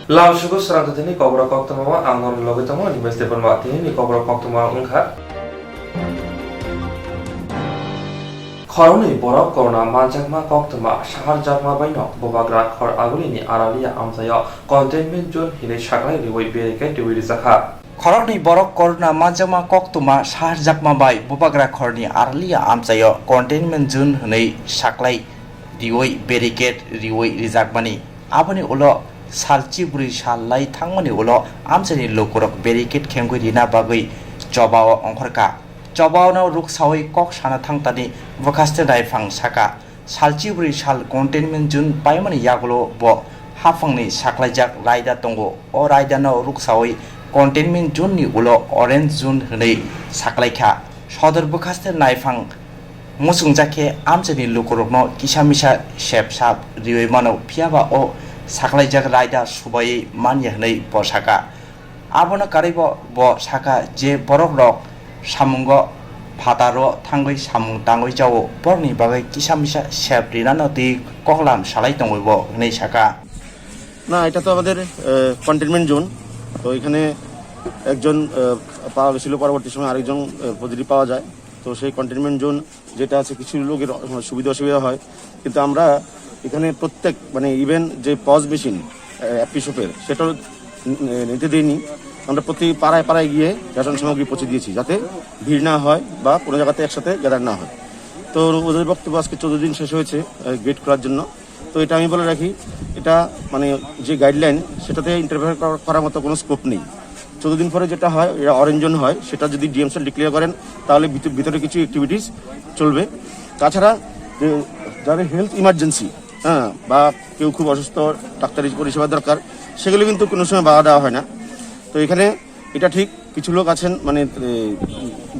Lao suku Swrangchati ni Kokborok Koktwma angon logitamo ni beste permati ni Kokborok Koktwma ungkha. Khoroni borok korona manjakma Koktwma shahar jakma baino bobagra khor aguli ni aralia amsayo containment zone hile shaklai riwai bereke diwi rizakha. Khorokni borok korona manjakma Koktwma shahar jakma bai bobagra khorni aralia amsayo containment zone hinai shaklai riwai bereke riwai rizakmani aboni ulo salchi buri shalai thangmani ulo amsani lokorok bereket khemgui rina bagui jobao ongkhorka jobao no ruk sawai kok sana thangtani bokhaste daifang saka salchi buri shal containment zone paimani yagulo bo hafangni saklaijak raida tongo o raida no ruk sawai containment zone ni ulo orange zone hnei saklaikha sodor bokhaste naifang musungjakhe amsani lokorokno kisamisa shepsap riwai mano phiaba o saklaijak raida subai manya hnei bo saka abono karibo bo saka je borok rok samungo phataro thangoi samung tangoi jao borni bagai kisamisa shep rinano ti koklam salai tongoi bo hnei saka না এটা তো আমাদের containment zone তো এখানে একজন পাওয়া গেছিল পরবর্তী সময় আরেকজন পজিটিভ পাওয়া যায় তো সেই কন্টেইনমেন্ট জোন যেটা আছে কিছু লোকের সুবিধা অসুবিধা হয় কিন্তু আমরা এখানে প্রত্যেক মানে ইভেন যে পজ মেশিন অ্যাপি শপের সেটাও নিতে দিইনি আমরা প্রতি পাড়ায় পাড়ায় গিয়ে রেশন সামগ্রী পৌঁছে দিয়েছি যাতে ভিড় না হয় বা কোনো জায়গাতে একসাথে গ্যাদার না হয় তো ওদের বক্তব্য আজকে 14 দিন শেষ হয়েছে গেট খোলার জন্য তো এটা আমি বলে রাখি এটা মানে যে গাইডলাইন সেটাতে ইন্টারফেয়ার করার মতো কোনো স্কোপ নেই 14 দিন পরে যেটা হয় এটা অরেঞ্জ জোন হয় সেটা যদি ডিএমসি ডিক্লেয়ার করেন তাহলে ভিতরে কিছু অ্যাক্টিভিটিস চলবে তাছাড়া যাদের হেলথ ইমার্জেন্সি হ্যাঁ বা কেউ খুব অসুস্থ ডাক্তারি পরিষেবা দরকার সেগুলো কিন্তু কোনো সময় বাধা দেওয়া হয় না তো এখানে এটা ঠিক কিছু লোক আছেন মানে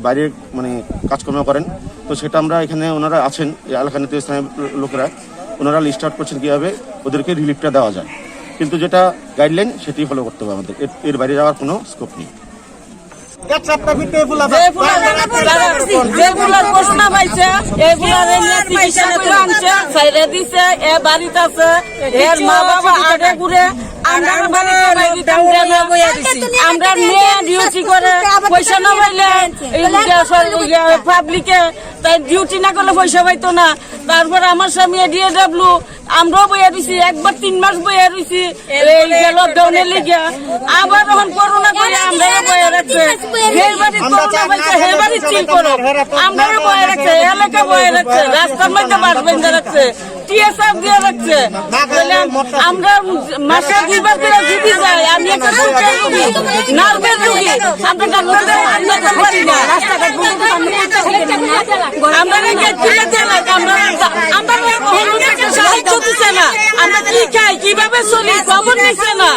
বাইরে মানে কাজকর্ম করেন তো সেটা আমরা এখানে ওনারা আছেন এলাকাতে স্থানীয় লোকেরা ওনারা লিস্ট আউট করছেন কীভাবে ওদেরকে রিলিফটা দেওয়া যায় কিন্তু যেটা গাইডলাইন সেটি ফলো করতে হবে আমাদের এর বাইরে যাওয়ার কোনো স্কোপ নেই আমরা মেয়ে ডিউটি করে পয়সা না পাইলে পাবলিকে তাই ডিউটি না করলে পয়সা পাইতো না তারপর আমার স্বামী DAW আমরাও বইয়া দিছি একবার 3 মাস বইয়া দিছি লকডাউনের লিগে আবার যখন করোনা করে আমরা বইয়া রাখছে হেলবাড়ি করোনা পাইছে হেলবাড়ি চিল করো আমরা বইয়া রাখছে এলাকা বইয়া রাখছে রাস্তার মধ্যে বাস বেঁধে রাখছে টিএসআর দিয়ে রাখছে আমরা মাসে 2 বার করে জিবি যাই আমি একটা সুগার রোগী নার্ভের রোগী আমরা ডাক্তারদের আনতে পারি না রাস্তাঘাট বন্ধ আমরা সাহায্য দিচ্ছে না আমরা কি খাই কিভাবে চলি খবর নিচ্ছে না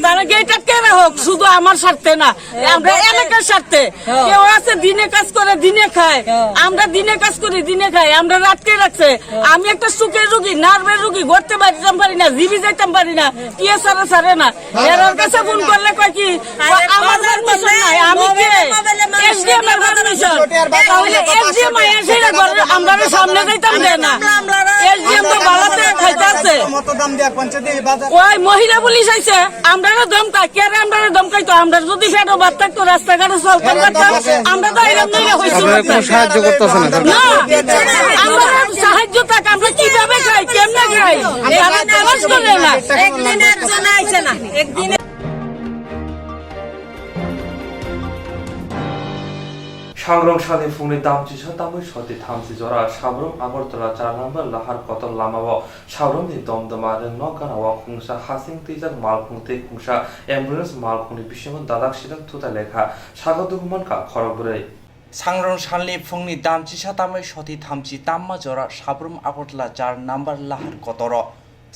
তারা গেটা কেনা হোক শুধু আমার স্বার্থে না আমরা এলাকার স্বার্থে কেউ আছে দিনে কাজ করে দিনে খায় আমরা দিনে কাজ করি দিনে খাই আমরা রাতকে রাখছে আমি একটা সুখের রোগী নার্ভের রোগী ঘুরতে বাড়িতাম পারি না জিবি যাইতাম পারি না কি সারে না এর কাছে ফোন করলে কয় কি আমার পারমিশন নাই আমি কে এসডিএম এর পারমিশন তাহলে এসডিএম এসে আমরা সামনে যাইতাম দেয় না এসডিএম তো বাড়াতে খাইতাছে ওই মহিলা পুলিশ আইছে আমরা ধমকাই কে আমরা ধমকাইতো আমরা যদি ফেরো বাদ থাকতো রাস্তাঘাটে চলতাম পারতাম আমরা তো এরকম নিয়ে হইছি সাহায্য করতেছে না আমরা সাহায্য থাক আমরা কিভাবে খাই কেমনে খাই তারা নামাজ করে না একদিন একজন আইছে না একদিন Swrangchati fungni damchi tamui shoti thamsi jora sabrum agartala 4 number lahar kotol lamawo sabrum ni domdoma nokanawo khungsa hasing tijak malkhungte khungsa ambulance malkhungni bishingo dadak sidak thuta lekha sagoduguman ka khorobrei Swrangchati fungni damchi tamui shoti thamsi tamma jora sabrum agartala 4 number lahar kotoro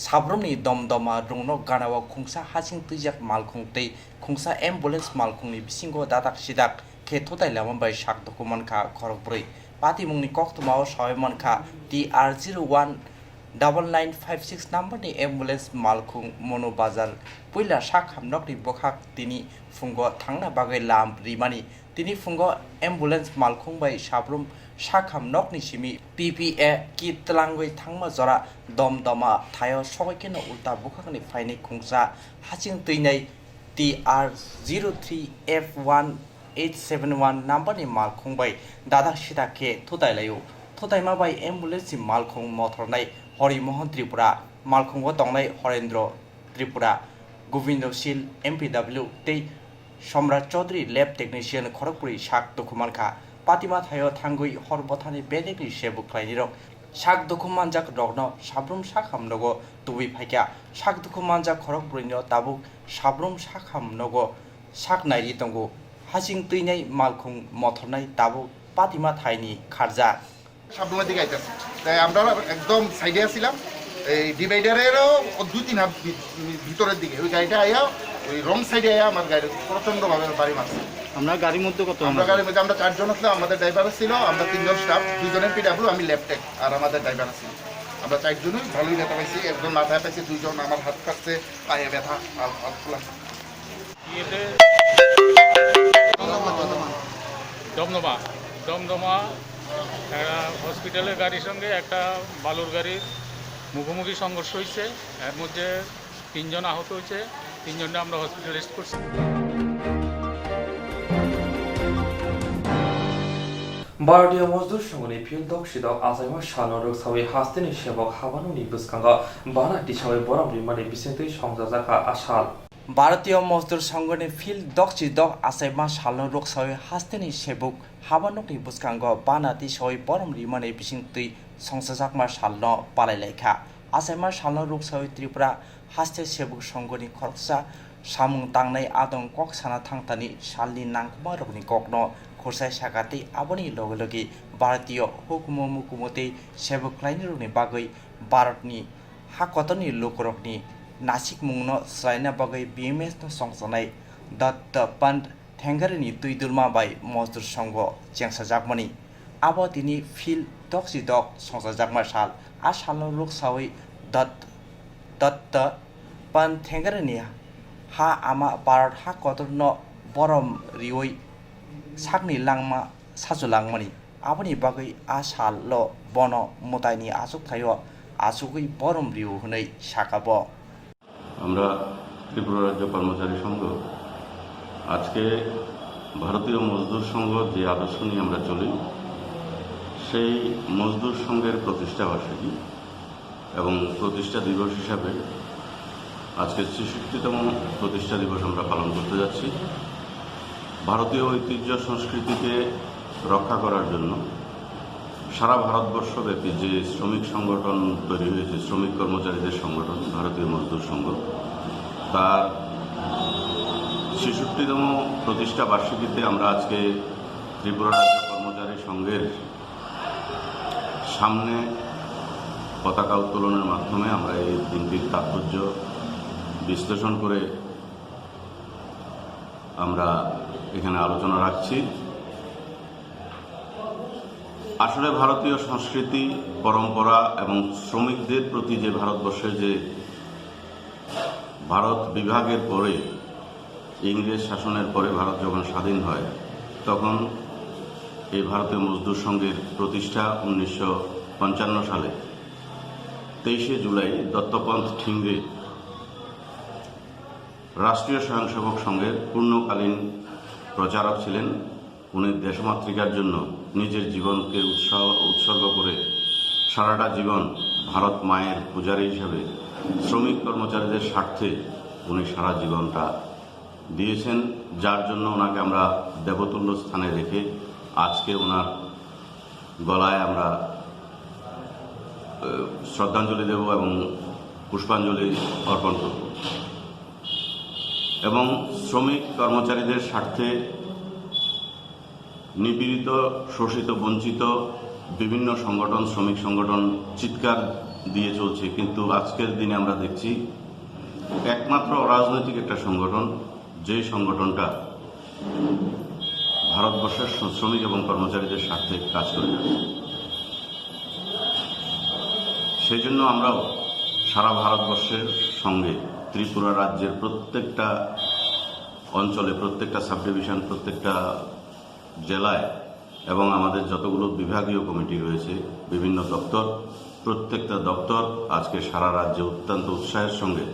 sabrum ni domdoma rungno ganawo khungsa hasing tijak malkhungte khungsa ambulance malkhungni bishingo dadak sidak Kethotai lamon by Shak Dokumanka Korokbri, Pati Muni Koktwma Shoymanka, DR019956 number the ambulance Malkung Mono Bazar, Puila Shak Hamnokti Bokhak, Tini Fungo Tangna Bagay Lamp Rimani, Tini Fungo ambulance Malkung by Shabrum সাখাম নকনি Simi PPA কি তলাঙ্গই থাংমা জরা দমদমা থায় সবাইকেনো উল্টা বুখাকনি ফাইনি খুংসা হাচিং তৈনাই TR03F1871 নাম্বারনি মাল খুंबाय দাদা সিদাকে থুতাইলাयो থুতাইमा बाय एम्बुलेंस मालखुं मथरनाय हरिमोहन त्रिपुरा मालखुंगो दंनाय हरेन्द्र त्रिपुरा गोविंदशील MPW तै सम्राट चौधरी लैब टेक्निशियन खरगपुरी शाक दुखुमानखा पातिमा थायो थांगुई हरबथानि बेलेगनि सेबु ख्लाइनिरक शाक दुखुमानजाक रगनो साब्रुम शाक हामनगो तुबि फाइका शाक दुखुमानजाक खरगपुरिनो ताबुक साब्रुम शाक हामनगो शाक नाइरि दंगो हासिं तैनाय मालखुं मथरनाय ताबुक पातिमा थाइनि खारजा সাবরুমের দিকে আইতেছে তাই আমরা একদম সাইডে আসছিলাম এই ডিভাইডারেরও 2-3 হাত ভিতরের দিকে ওই গাড়িটা আয়া ওই রং সাইডে আয়া আমার গাড়ি প্রচন্ডভাবে বাড়ি মারছে। আমরা গাড়ির মধ্যে কত আমরা গাড়ির মধ্যে আমরা 4 জন ছিলাম, আমাদের ড্রাইভার ছিল, আমরা 3 জন স্টাফ, 2 জনের PW, আমি লেফটেক আর আমাদের ড্রাইভার ছিল। আমরা 4 জনই ভালোই ব্যথা পাইছি, একজন মাথায় পাইছে, 2 জন আমার হাত কাটছে, পায়ে ব্যথা আর খোলা। দমদমা হসপিটালের গাড়ির সঙ্গে একটা বালুর গাড়ির মুখোমুখি সংঘর্ষ হয়েছে, এর মধ্যে 3 জন আহত হয়েছে, 3 জনকে আমরা হসপিটালাইজড করছি। भारतीय मजदूर संघनि फिल्डक सिदक आसाइमा सानरक सावै हास्तेनि सेबक हाबानुनि बुस्कांगा बाना टिसावै बराम रिमानि बिसेंतै संजाजाका आसाल भारतीय मजदूर संघनि फिल्ड दक्सि दक आसाइमा सालनो रक्सावै हास्तेनि सेबुक हाबानुनि बुस्कांग बाना टिसावै बराम रिमानि बिसेंतै संजाजाकमा सालनो पालाइलाइखा आसाइमा सालनो रक्सावै त्रिपुरा हास्ते सेबुक संघनि खरकसा सामुं तांनाय आदं कक साना थांतानि सालनि नांगमा रकनि ककनो खरसाय सागाते आबनि लगे लगे भारतीय हुकुम मुकुमते सेबुक क्लाइनिरनि बागै भारतनि हाकतनि लोकरकनि नासिक मुंनो स्लाइना बागै BMS नो संजानाय दत्त पंत थेंगारिनि तुइदुलमा बाय मजदूर संघ चेंसाजाकमनि आबो दिनि फिल दक्सि दक संजाजाकमा साल आ सालनो लोकसावै दत्त पंत थेंगारिनि हा आमा भारत हाकतनो बरम रिवै सागनि लांमा साजुलांमनि आबनि बागै आ साल बन मोताइनि आजुक थायो आजुगै बरम रिउ हनै साकाब আমরা ত্রিপুরা রাজ্য কর্মচারী সংঘ আজকে ভারতীয় মজদুর সংঘ যে আদর্শ নিয়ে আমরা চলি সেই মজদুর সংঘের প্রতিষ্ঠা বার্ষিকী এবং প্রতিষ্ঠা দিবস হিসাবে আজকে ৬৬তম প্রতিষ্ঠা দিবস আমরা পালন করতে যাচ্ছি। ভারতীয় ঐতিহ্য সংস্কৃতিকে রক্ষা করার জন্য সারা ভারতবর্ষব্যাপী যে শ্রমিক সংগঠন তৈরি হয়েছে, শ্রমিক কর্মচারীদের সংগঠন ভারতীয় মজদুর সংঘ, তার ৬৬তম প্রতিষ্ঠা বার্ষিকীতে আমরা আজকে ত্রিপুরা রাজ্য কর্মচারী সংঘের সামনে পতাকা উত্তোলনের মাধ্যমে আমরা এই দিনটির তাৎপর্য বিশ্লেষণ করে আমরা এখানে আলোচনা রাখছি। আসলে ভারতীয় সংস্কৃতি, পরম্পরা এবং শ্রমিকদের প্রতি যে ভারতবর্ষের যে ভারত বিভাগের পরে, ইংরেজ শাসনের পরে ভারত যখন স্বাধীন হয়, তখন এই ভারতীয় মজদুর সংঘের প্রতিষ্ঠা 1955 সালে 23শে জুলাই দত্তপন্থ ঠিংরে রাষ্ট্রীয় স্বয়ংসেবক সংঘের পূর্ণকালীন প্রচারক ছিলেন। উনি দেশমাতৃকার জন্য নিজের জীবনকে উৎসর্গ করে সারাটা জীবন ভারত মায়ের পূজারী হিসেবে শ্রমিক কর্মচারীদের স্বার্থে উনি সারা জীবনটা দিয়েছেন, যার জন্য ওনাকে আমরা দেবতুল্য স্থানে রেখে আজকে ওনার গলায় আমরা শ্রদ্ধাঞ্জলি দেব এবং পুষ্পাঞ্জলি অর্পণ করব। এবং শ্রমিক কর্মচারীদের স্বার্থে নিপীড়িত, শোষিত, বঞ্চিত বিভিন্ন সংগঠন, শ্রমিক সংগঠন চিৎকার দিয়ে চলছে, কিন্তু আজকের দিনে আমরা দেখছি একমাত্র রাজনৈতিক একটা সংগঠন, যে সংগঠনটা ভারতবর্ষের শ্রমিক এবং কর্মচারীদের স্বার্থে কাজ করে যাচ্ছে। সেই জন্য আমরাও সারা ভারতবর্ষের সঙ্গে ত্রিপুরা রাজ্যের প্রত্যেকটা অঞ্চলে, প্রত্যেকটা সাব ডিভিশন, প্রত্যেকটা জেলায় এবং আমাদের যতগুলো বিভাগীয় কমিটি রয়েছে, বিভিন্ন দপ্তর, প্রত্যেকটা দপ্তর আজকে সারা রাজ্যে অত্যন্ত উৎসাহের সঙ্গে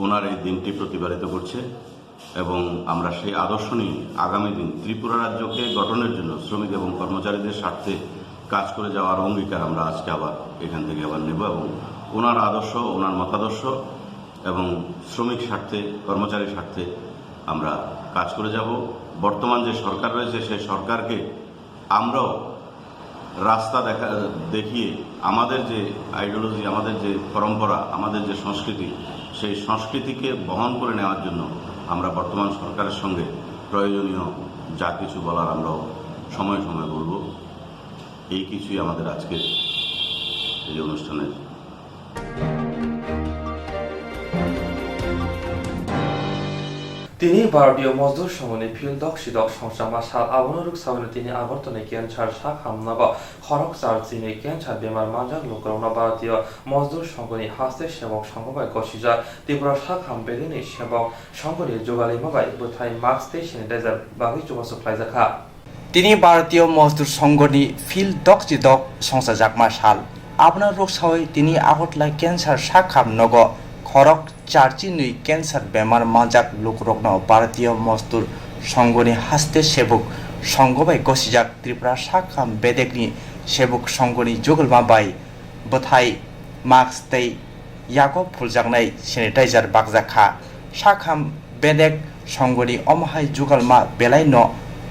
ওনার এই দিনটি প্রতিপালিত করছে এবং আমরা সেই আদর্শ নিয়ে আগামী দিন ত্রিপুরা রাজ্যকে গঠনের জন্য শ্রমিক এবং কর্মচারীদের স্বার্থে কাজ করে যাওয়ার অঙ্গীকার আমরা আজকে আবার এখান থেকে আবার নেব এবং ওনার আদর্শ, ওনার মতাদর্শ এবং শ্রমিক স্বার্থে, কর্মচারীর স্বার্থে আমরা কাজ করে যাব। বর্তমান যে সরকার রয়েছে সেই সরকারকে আমরাও রাস্তা দেখিয়ে আমাদের যে আইডিওলজি, আমাদের যে পরম্পরা, আমাদের যে সংস্কৃতি, সেই সংস্কৃতিকে বহন করে নেওয়ার জন্য আমরা বর্তমান সরকারের সঙ্গে প্রয়োজনীয় যা কিছু বলার আমরাও সময়ে সময়ে বলব। এই কিছুই আমাদের আজকের এই অনুষ্ঠানের। তিনি ভারতীয় মজদুর সংঘনি ফিল্ডক সিদক সংস্থা মাসাল আবনুরুক সাবনে তিনি আগরতলা ক্যান্সার শাখামনগ খরক চার্জিনি ক্যান্সার বেমার মানজাক লোকরনা ভারতীয় মজদুর সংঘনি হাস্তে সেবক সংঘবাই গসিজা ত্রিপুরা শাখাম বেদিনি সেবক সংঘনি যোগালি মাবাই বুথাই মাস্ক স্যানিটাইজার বাগি চুমাসু ফ্লাইজাখা। তিনি ভারতীয় মজদুর সংঘনি ফিল্ডক সিদক সংস্থা জাকমা সাল আবনুরুক সাওই তিনি আগরতলা ক্যান্সার শাখামনগ খরক চার্চিনি ক্যান্সার বেমার মাজাক লোকরগ্ন ভারতীয় মজদুর সংঘনি হাস্তে সেবক সংঘবাই গসিজাক ত্রিপুরা শাখাম বেদেকনি সেবক সংঘনি जुगलमा बाय बथाय मास्क तै यागो फुलजाकनाय सैनिटाइजार बागजाखा शाखाम बेदेक संघनि अमहाय जुगलमा बेलायनो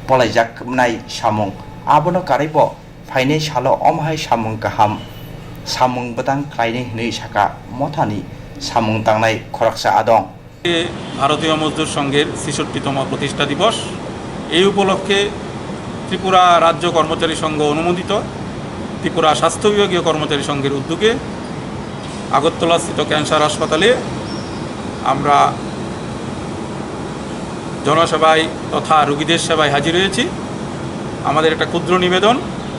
पलायजाकनाय सामुं आबनो कारेबो फाइनै सालो अमहाय सामुं गाहाम सामुं बदां क्लाइनै हनै साका मथानि সামুং তাংনাই খরকসা আদং। ভারতীয় মজদুর সংঘের ৬৬তম প্রতিষ্ঠা দিবস। এই উপলক্ষে ত্রিপুরা রাজ্য কর্মচারী সংঘ অনুমোদিত ত্রিপুরা স্বাস্থ্য বিভাগীয় কর্মচারী সংঘের উদ্যোগে আগরতলাস্থিত ক্যান্সার হাসপাতালে আমরা জনসেবায় তথা রোগীদের সেবায় হাজির হয়েছি। আমাদের একটা ক্ষুদ্র নিবেদন,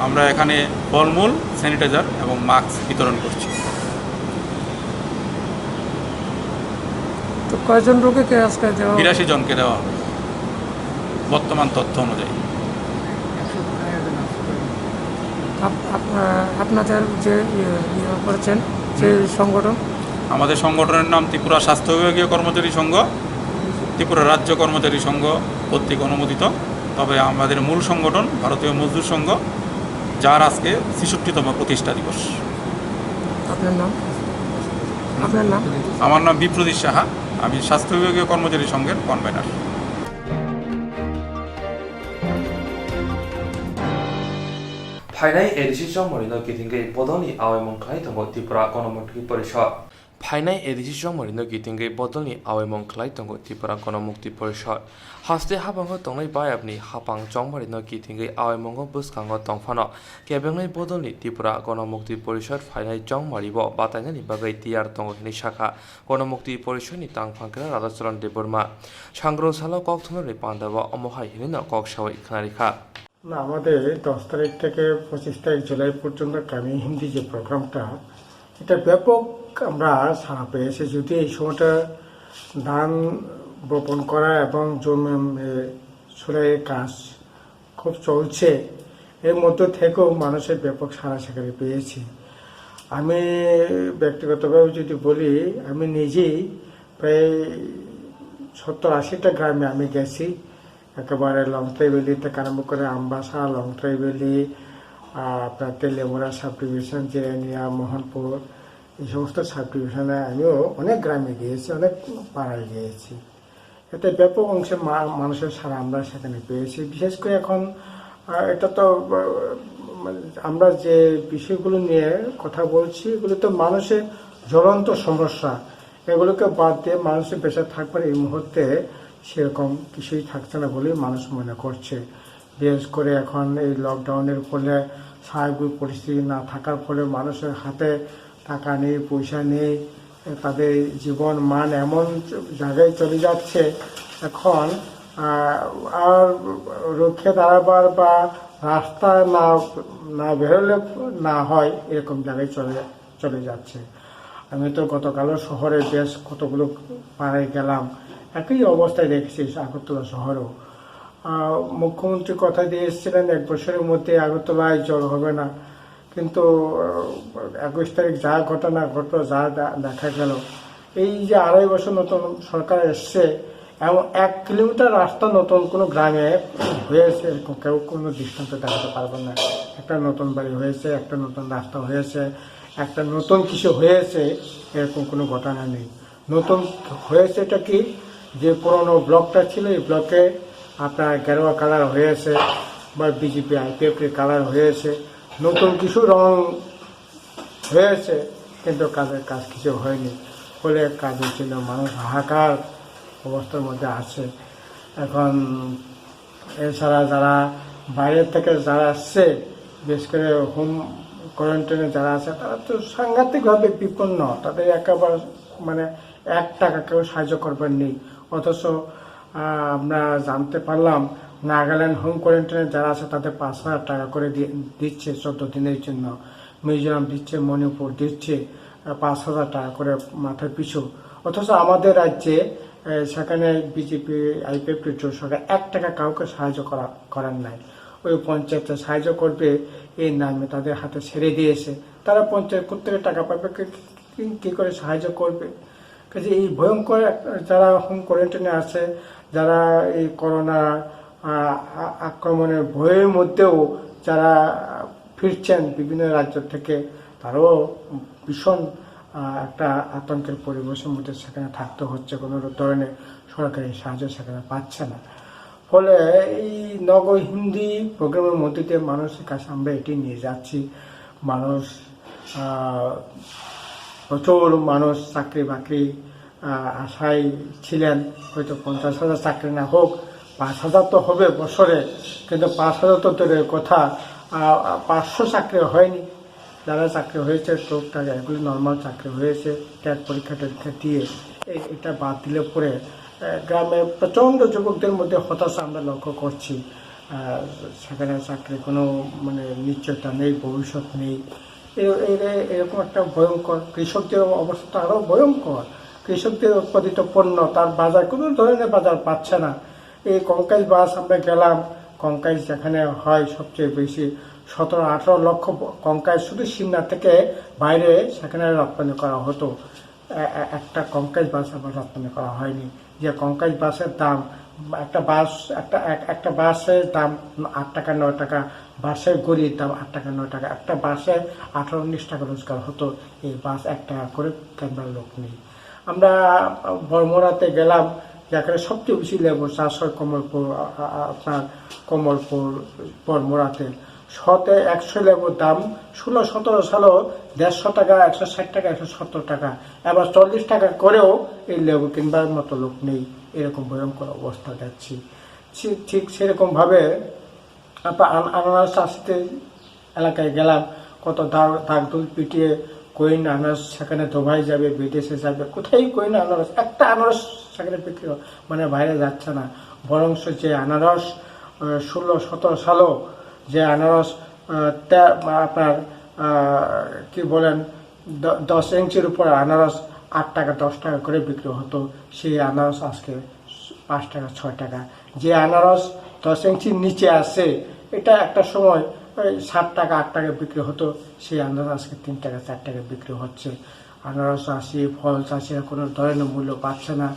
আমরা এখানে ফলমূল, স্যানিটাইজার এবং মাস্ক বিতরণ করছি। তো কয়জন রোগীকে আজকে দেওয়া? ৮২ জনকে দেওয়া হবে বর্তমান তথ্য অনুযায়ী। আপনাদের যে করেছেন যে সংগঠন? আমাদের সংগঠনের নাম ত্রিপুরা স্বাস্থ্য বিভাগীয় কর্মচারী সংঘ, ত্রিপুরা রাজ্য কর্মচারী সংঘ কর্তৃক অনুমোদিত। তবে আমাদের মূল সংগঠন ভারতীয় মজদুর সংঘ, যার আজকে ৬৬তম প্রতিষ্ঠা দিবস। আপনার নাম? আপনার নাম? আমার নাম বিপ্রদীপ সাহা, আমি স্বাস্থ্য বিভাগীয় কর্মচারী সংঘের কনভেনার। ফাইনাই এডিসি জমরিনো গিতিঙ্গে বদলনি আওয়ামং খাইতঙ্গ ত্রিপুরা গণমুক্তি পরিষদ। ফাইনাই এডিসি জমরিনো গিতিঙ্গে বদলনি আওয়ামং খাইতঙ্গ ত্রিপুরা গণমুক্তি পরিষদ। হাস্তে হাবাঙ্গ তংনাই বায়াবনি হাপাং জমরিনো গিতিঙ্গে আওয়ামঙ্গ বুসকাঙ্গ তংফানো কেবেংনাই বদলনি ত্রিপুরা গণমুক্তি পরিষদ ফাইনাই জংমারিব বাতাইনানি বাগै তিয়ার তঙ্গ হিনি শাখা গণমুক্তি পরিষদনি তাংফাংকেরা রাধাচরণ দেববর্মা সাংগ্রসালো কক্তমানি পান্ডব অমহাই হিনিনো ককসাওই খানারিখা। না, আমাদের 10 তারিখ থেকে 25 তারিখ জুলাই পর্যন্ত গ্রামীণ হিন্দি যে প্রোগ্রামটা, এটা ব্যাপক আমরা সাড়া পেয়েছি। যদি এই সময়টা ধান বপন করা এবং জমি ছড়াইয়ের কাজ খুব চলছে, এর মধ্য থেকেও মানুষের ব্যাপক সাড়া সেখানে পেয়েছি। আমি ব্যক্তিগতভাবে যদি বলি, আমি নিজেই প্রায় 70-80টা গ্রামে আমি গেছি। একেবারে লংট্রাই ভ্যালি থেকে আরম্ভ করে আমবাসা, লংট্রাই ভ্যালি, আপনার তেলেমুরা সাব ডিভিশন, জিরানিয়া, মোহনপুর, এই সমস্ত সাব ডিভিশনে আমিও অনেক গ্রামে গিয়েছি, অনেক পাড়ায় গিয়েছি। এতে ব্যাপক অংশে মানুষের সারা আমরা সেখানে পেয়েছি। বিশেষ করে এখন এটা তো আমরা যে বিষয়গুলো নিয়ে কথা বলছি, এগুলো তো মানুষের জ্বলন্ত সমস্যা। এগুলোকে বাদ দিয়ে মানুষের বেঁচে থাকবার এই মুহূর্তে সেরকম কিছুই থাকছে না বলেই মানুষ মনে করছে। বিশেষ করে এখন এই লকডাউনের ফলে স্বাভাবিক পরিস্থিতি না থাকার ফলে মানুষের হাতে টাকা নেই, পয়সা নেই, তাদের জীবন মান এমন জায়গায় চলে যাচ্ছে এখন আর রুখে দাঁড়াবার বা রাস্তা না বেরোলে না হয় এরকম জায়গায় চলে যাচ্ছে। আমি তো গতকালও শহরে বেশ কতগুলো পাড়ায় গেলাম, একই অবস্থায় দেখেছি আগরতলা শহরেও। মুখ্যমন্ত্রী কথা দিয়ে এসেছিলেন 1 বছরের মধ্যে আগরতলায় জল হবে না, কিন্তু 21 তারিখ যা ঘটনা ঘটলো, যা দেখা গেল, এই যে 2.5 বছর নতুন সরকার এসছে, এবং 1 কিলোমিটার রাস্তা নতুন কোনো গ্রামে হয়েছে এরকম কেউ কোনো দৃষ্টান্ত দেখাতে পারবেন না। একটা নতুন বাড়ি হয়েছে, একটা নতুন রাস্তা হয়েছে, একটা নতুন কিছু হয়েছে, এরকম কোনো ঘটনা নেই। নতুন হয়েছে এটা কি, যে পুরনো ব্লকটা ছিল, এই ব্লকে আপনার গেরুয়া কালার হয়েছে বা বিজেপি IPF কালার হয়েছে, নতুন কিছু রং হয়েছে, কিন্তু কাজ কিছু হয়নি। ফলে কাজ হচ্ছিল, মানুষ হাহাকার অবস্থার মধ্যে আছে এখন। এছাড়া যারা বাইরের থেকে যারা আসছে, বিশেষ করে হোম কোয়ারেন্টাইনে যারা আছে, তারা তো সাংঘাতিকভাবে বিপন্ন। তাদের একেবারে মানে 1 টাকা কেউ সাহায্য করবেন নেই। অথচ আমরা জানতে পারলাম নাগাল্যান্ড হোম কোয়ারেন্টাইনে যারা আছে তাদের 5,000 টাকা করে দিচ্ছে 14 দিনের জন্য। মিজোরাম দিচ্ছে, মণিপুর দিচ্ছে 5,000 টাকা করে মাথার পিছু। অথচ আমাদের রাজ্যে সেখানে বিজেপি IPF সরকার 1 টাকা কাউকে সাহায্য করার নাই। ওই পঞ্চায়েতে সাহায্য করবে এই নামে তাদের হাতে ছেড়ে দিয়েছে। তারা পঞ্চায়েত থেকে টাকা পাবে, কি করে সাহায্য করবে? কাজে এই ভয়ঙ্কর যারা হোম কোয়ারেন্টাইনে আছে, যারা এই করোনা আক্রমণের ভয়ের মধ্যেও যারা ফিরছেন বিভিন্ন রাজ্য থেকে, তারাও ভীষণ একটা আতঙ্কের পরিবেশের মধ্যে সেখানে থাকতে হচ্ছে। কোনো ধরনের সরকারি সাহায্য সেখানে পাচ্ছে না। ফলে এই নগর হিন্দি প্রোগ্রামের মধ্যে দিয়ে মানুষের কাছে আমরা এটি নিয়ে যাচ্ছি। মানুষ প্রচুর মানুষ চাকরি বাকরি আশায় ছিলেন, হয়তো 50,000 চাকরি না হোক, 5,000 তো হবে বছরে, কিন্তু 5,000 তো দূরের কথা, 500 চাকরি হয়নি। যারা চাকরি হয়েছে টুকটাক এগুলি নর্মাল চাকরি হয়েছে, ট্যাট পরীক্ষা দিয়ে এটা বাদ দিলে পরে গ্রামে প্রচণ্ড যুবকদের মধ্যে হতাশা আমরা লক্ষ্য করছি। সেখানে চাকরির কোনো মানে নিশ্চয়তা নেই, ভবিষ্যৎ নেই। এরকম একটা ভয়ঙ্কর। কৃষকদের অবস্থা আরও ভয়ঙ্কর। কৃষকদের উৎপাদিত পণ্য তার বাজার কোনো ধরনের বাজার পাচ্ছে না। এই কঙ্কাইশ বাস আমরা গেলাম, কঙ্কাইশ যেখানে হয় সবচেয়ে বেশি, 17-18 লক্ষ কঙ্কাইশ শুধু সিমনা থেকে বাইরে সেখানে রপ্তানি করা হতো। একটা কঙ্কাইশ বাস আবার রপ্তানি করা হয়নি। যে কঙ্কাইশ বাসের দাম, একটা বাসের দাম 8 টাকা 9 টাকা, বাসের গড়ির দাম 8 টাকা 9 টাকা। একটা বাসে 18-19 টাকা রোজগার হতো, এই বাস 1 টাকা করে কেনার লোক নেই। আমরা বর্মরাতে গেলাম, যেখানে সবচেয়ে বেশি লেবুর চাষ হয় কমলপুর, আপনার কমলপুর বর্মরাতে। 100 লেবুর দাম 16-17 সালেও 150 টাকা, 160 টাকা, 170 টাকা। এবার 40 টাকা করেও এই লেবু কিনবার মতো লোক নেই। এরকম ভয়ঙ্কর অবস্থা দেখছি। ঠিক সেরকমভাবে আপনার আনারস চাষিতে এলাকায় গেলাম, কত দাগদুল পিটিয়ে কোয়েন আনারস সেখানে দোভাই যাবে, বিদেশে যাবে, কোথায় কোয়েন আনারস, একটা আনারস সেখানে বিক্রি মানে বাইরে যাচ্ছে না। বরংশ যে আনারস 16-17 সালেও যে আনারস আপনার কি বলেন 10 ইঞ্চির উপর আনারস 8 টাকা 10 টাকা করে বিক্রি হতো, সেই আনারস আজকে 5 টাকা 6 টাকা। যে আনারস 10 ইঞ্চির নিচে আসে, এটা একটা সময় 7 টাকা 8 টাকা বিক্রি হতো, সেই আনারস আজকে 3 টাকা 4 টাকা বিক্রি হচ্ছে। আনারস চাষি, ফল চাষিরা কোনো ধরনের মূল্য পাচ্ছে না,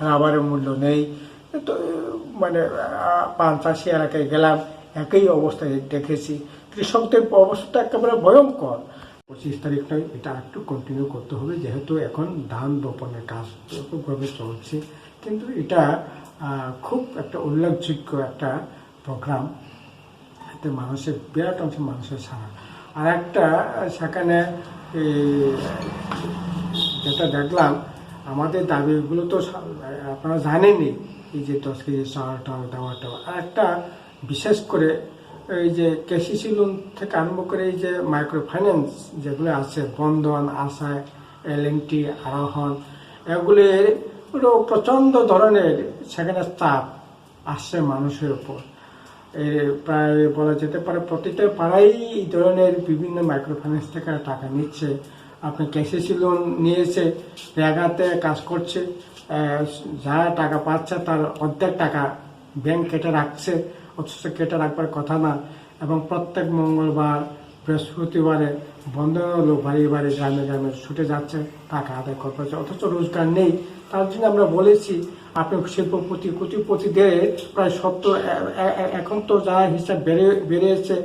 রাবারের মূল্য নেই। তো মানে পান চাষি এলাকায় গেলাম, একই অবস্থায় দেখেছি। কৃষকদের অবস্থা একেবারে ভয়ঙ্কর। 25 তারিখ নয়, এটা একটু কন্টিনিউ করতে হবে, যেহেতু এখন ধান রোপণের কাজ ব্যাপকভাবে চলছে। কিন্তু এটা খুব একটা উল্লেখযোগ্য একটা প্রোগ্রাম, এতে মানুষের বিরাট অংশ মানুষের সারা। আর একটা সেখানে যেটা দেখলাম, আমাদের দাবিগুলো তো আপনারা জানেনই, এই যে 10 কেজি চাল দেওয়াটা। আর একটা বিশেষ করে এই যে KCC লোন থেকে আরম্ভ করে এই যে মাইক্রো ফাইন্যান্স যেগুলো আছে, বন্ধন, আশা, LNT, আরোহণ, এগুলির প্রচণ্ড ধরনের সেখানে চাপ আসছে মানুষের উপর। প্রায় বলা যেতে পারে প্রতিটা পাড়াই এই ধরনের বিভিন্ন মাইক্রো ফাইন্যান্স থেকে টাকা নিচ্ছে। আপনি KCC লোন নিয়েছে, জায়গাতে কাজ করছে, যারা টাকা পাচ্ছে তার অর্ধেক টাকা ব্যাংক কেটে রাখছে, অথচ কেটে রাখবার কথা না, এবং প্রত্যেক মঙ্গলবার বৃহস্পতিবারে বন্ধ লোক বাড়ি বাড়ি গ্রামে গ্রামে ছুটে যাচ্ছে টাকা আদায় করছে, অথচ রোজগার নেই। তার জন্য আমরা বলেছি আপনি শিল্পপতি কোটিপতিদের প্রায় 70 এখন তো যা হিসাব বেড়েছে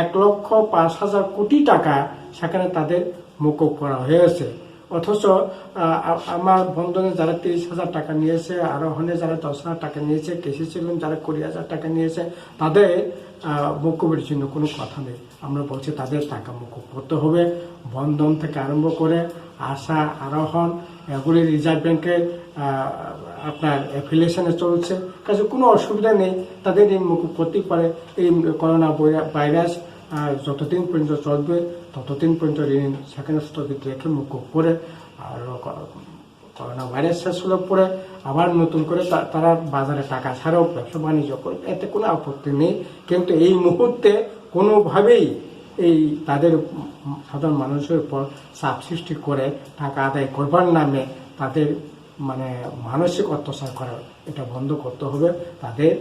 1,05,000 কোটি টাকা সেখানে তাদের মকুব করা হয়েছে। অথচ আমার বন্ধনে যারা 30,000 টাকা নিয়েছে, আরোহণে যারা 10,000 টাকা নিয়েছে, কেসিসি লোন যারা 20,000 টাকা নিয়েছে, তাদের মকুবের জন্য কোনো কথা নেই। আমরা বলছি তাদের টাকা মকুব করতে হবে। বন্ধন থেকে আরম্ভ করে আশা, আরোহণ এগুলি রিজার্ভ ব্যাংকের আপনার অ্যাফিলিয়েশনে চলছে, কাজে কোনো অসুবিধা নেই, তাদের এই মকুব করতেই পারে। এই করোনা ভাইরাস যতদিন পর্যন্ত চলবে ততদিন পর্যন্ত ঋণ সেখানে স্থগিত রেখে মকুব করে, আর করোনা ভাইরাস শেষ হলে পরে আবার নতুন করে তারা বাজারে টাকা ছাড়াও ব্যবসা বাণিজ্য করবে, এতে কোনো আপত্তি নেই। কিন্তু এই মুহূর্তে কোনোভাবেই এই তাদের সাধারণ মানুষের উপর চাপ সৃষ্টি করে টাকা আদায় করবার নামে তাদের মানে মানসিক অত্যাচার করা, এটা বন্ধ করতে হবে। তাদের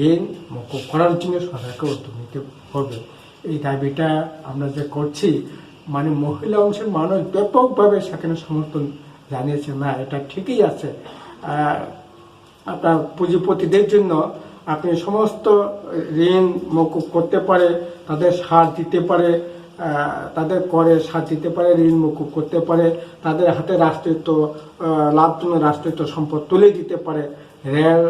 ঋণ মকুব করার জন্য সরকারকে উদ্যোগ নিতে হবে। এই দাবিটা আমরা যে করছি, মানে মহিলা অংশের মানুষ ব্যাপকভাবে সেখানে সমর্থন জানিয়েছে, না এটা ঠিকই আছে। আপনার পুঁজিপতিদের জন্য আপনি সমস্ত ঋণ মকুব করতে পারে, তাদের সার দিতে পারে, তাদের করে সার দিতে পারে, ঋণ মকুব করতে পারে, তাদের হাতে রাষ্ট্রায়ত্ত লাভজনক রাষ্ট্রায়ত্ত সম্পদ তুলে দিতে পারে। রেল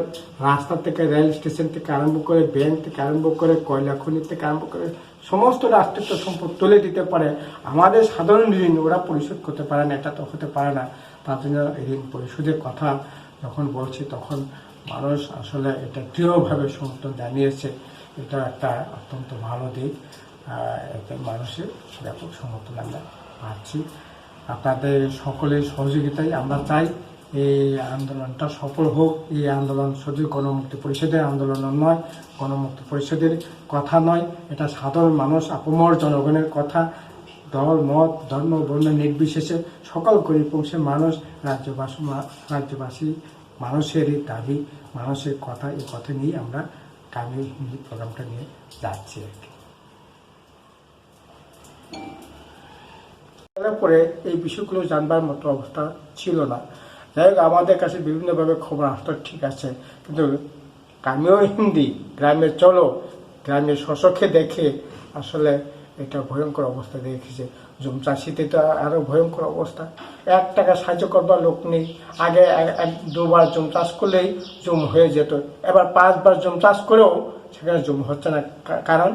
রাস্তা থেকে, রেল স্টেশন থেকে আরম্ভ করে, ব্যাংক থেকে আরম্ভ করে, কয়লা খনি থেকে আরম্ভ করে সমস্ত রাষ্ট্রায়ত্ত সম্পদ তুলে দিতে পারে। আমাদের সাধারণ ঋণ ওরা পরিশোধ করতে পারে না, এটা তো হতে পারে না। তার জন্য ঋণ পরিশোধের কথা যখন বলছি তখন মানুষ আসলে এটা দৃঢ়ভাবে সমর্থন জানিয়েছে। এটা একটা অত্যন্ত ভালো দিক, এতে মানুষের ব্যাপক সমর্থন আমরা পাচ্ছি। আপনাদের সকলের সহযোগিতায় আমরা চাই এই আন্দোলনটা সফল হোক। এই আন্দোলন শুধু গণমুক্তি পরিষদের আন্দোলন নয়, গণমুক্তি পরিষদের কথা নয়, এটা সাধারণ মানুষ, আপামর জনগণের কথা। দল, মত, ধর্ম, বর্ণ নির্বিশেষে সকল গরিব অংশের মানুষ, রাজ্যবাসী মানুষেরই দাবি, মানুষের কথা, এই কথা নিয়ে আমরা কামি হিন্দি প্রোগ্রামটা নিয়ে যাচ্ছি আর কি। পরে এই বিষয়গুলো জানবার মতো অবস্থা ছিল না। যাই হোক, আমাদের কাছে বিভিন্নভাবে খবর আসতো, ঠিক আছে, কিন্তু কামিও হিন্দি গ্রামে চলো, গ্রামের শশকে দেখে আসলে এটা ভয়ঙ্কর অবস্থা দেখেছে। জুম চাষিতে তো আরো ভয়ঙ্কর অবস্থা, 1 টাকা সাহায্য করবার লোক নেই। আগে 2বার জুম চাষ করলেই জুম হয়ে যেত, এবার 5বার জুম চাষ করেও সেখানে জুম হচ্ছে না। কারণ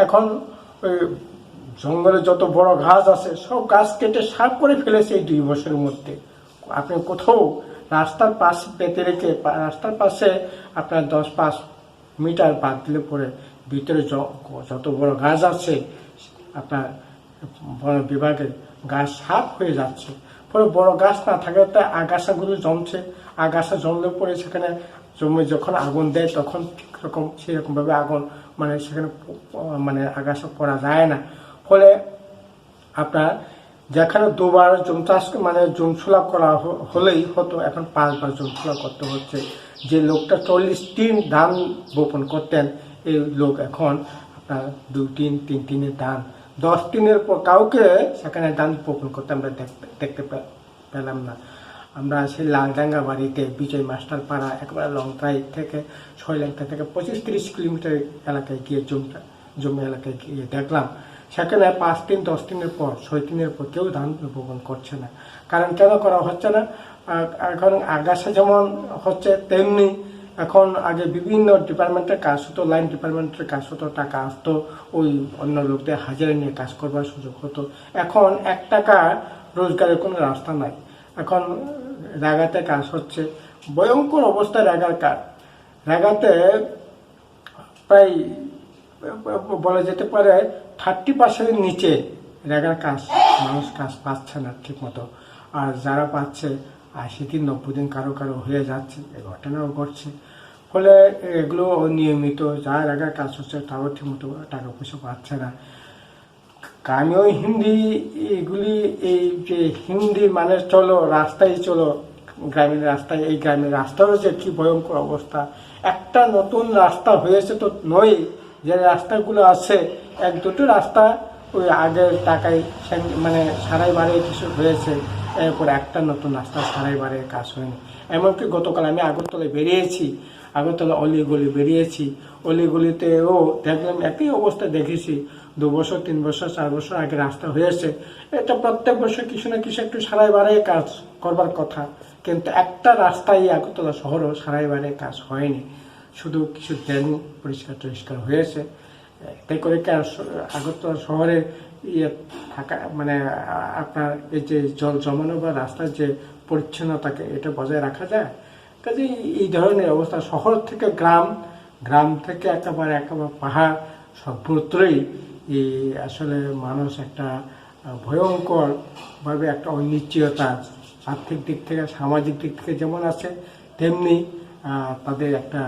এখন ওই জঙ্গলে যত বড় গাছ আছে সব গাছ কেটে সাফ করে ফেলেছে এই 2 বছরের মধ্যে। আপনি কোথাও রাস্তার পাশে পেতে রেখে, রাস্তার পাশে আপনার 10-5 মিটার বাদ দিলে পরে ভিতরে যত বড় গাছ আছে আপনার বন বিভাগের গাছ সাফ হয়ে যাচ্ছে। পরে বড় গাছ না থাকাতে আগাছাগুলো জমছে, আগাছা জমলে পরে সেখানে জমে যখন আগুন দেয় তখন ঠিক রকম সেরকমভাবে আগুন মানে সেখানে মানে আগাছা করা যায় না। ফলে আপনার যেখানে 2বার জমি চাষ মানে জমি ছোলা করা হলেই হতো, এখন 5বার জমি ছোলা করতে হচ্ছে। যে লোকটা 40 টিন ধান বপন করতেন, এই লোক এখন আপনার 2 টিন 3 টিনের ধান, 10 টিনের পর কাউকে সেখানে ধান বপন করতে আমরা দেখতে পেলাম না। আমরা সেই লালডাঙ্গা বাড়িতে বিজয় মাস্টার পাড়া একেবারে লংট্রাই থেকে শৈলাঙ্কা থেকে 25-30 কিলোমিটার এলাকায় গিয়ে জমি এলাকায় গিয়ে দেখলাম সেখানে 5 দিন 10 দিনের পর 6 দিনের পর কেউ ধান বপন করছে না। কারণ কেন করা হচ্ছে না? এখন আগাছা যেমন হচ্ছে তেমনি এখন আগে বিভিন্ন ডিপার্টমেন্টের কাজ হতো, লাইন ডিপার্টমেন্টের কাজ হতো, টাকা আসতো, ওই অন্য লোকদের হাজিরা নিয়ে কাজ করবার সুযোগ হতো। এখন 1 টাকা রোজগারের কোনো রাস্তা নাই। এখন রাগাতে কাজ হচ্ছে, ভয়ঙ্কর অবস্থা রাগার কাজ। রাগাতে প্রায় বলা যেতে পারে 30% নিচে রেগার কাজ মানুষ কাজ পাচ্ছে না ঠিক মতো। আর যারা পাচ্ছে 80 দিন 90 দিন কারো কারো হয়ে যাচ্ছে, এই ঘটনাও ঘটছে। ফলে এগুলো অনিয়মিত, যারা রেগার কাজ হচ্ছে তাও ঠিক মতো টাকা পয়সা পাচ্ছে না। কামিও হিন্দি এগুলি, এই যে হিন্দি মানে চলো রাস্তায় চলো, গ্রামীণ রাস্তায়, এই গ্রামের রাস্তারও যে কি ভয়ঙ্কর অবস্থা একটা নতুন রাস্তা হয়েছে তো নয়, যে রাস্তাগুলো আছে এক দুটো রাস্তা ওই আগের টাকায় মানে সারাই বারে কিছু হয়েছে, এরপর একটা নতুন রাস্তা সারাই বারে কাজ হয়নি। এমনকি গতকাল আমি আগরতলায় বেরিয়েছি, আগরতলা অলিগলি বেরিয়েছি, অলিগলিতেও দেখলাম একই অবস্থা দেখেছি। 2 বছর 3 বছর 4 বছর আগে রাস্তা হয়েছে, এটা প্রত্যেক বছর কিছু না কিছু একটু সারাই বারে কাজ করবার কথা, কিন্তু একটা রাস্তায় আগরতলা শহরও সারাই বারে কাজ হয়নি, শুধু কিছু ড্রেন পরিষ্কার হয়েছে। তাই করে কি আগরতলা শহরের ইয়ে থাকা মানে আপনার এই যে জল জমানো বা রাস্তার যে পরিচ্ছন্নতাকে এটা বজায় রাখা যায়? কাজে এই ধরনের অবস্থা শহর থেকে গ্রাম, গ্রাম থেকে একেবারে পাহাড়, সর্বত্রই এই আসলে মানুষ একটা ভয়ঙ্করভাবে একটা অনিশ্চয়তা, আর্থিক দিক থেকে সামাজিক দিক থেকে যেমন আছে, তেমনি তাদের একটা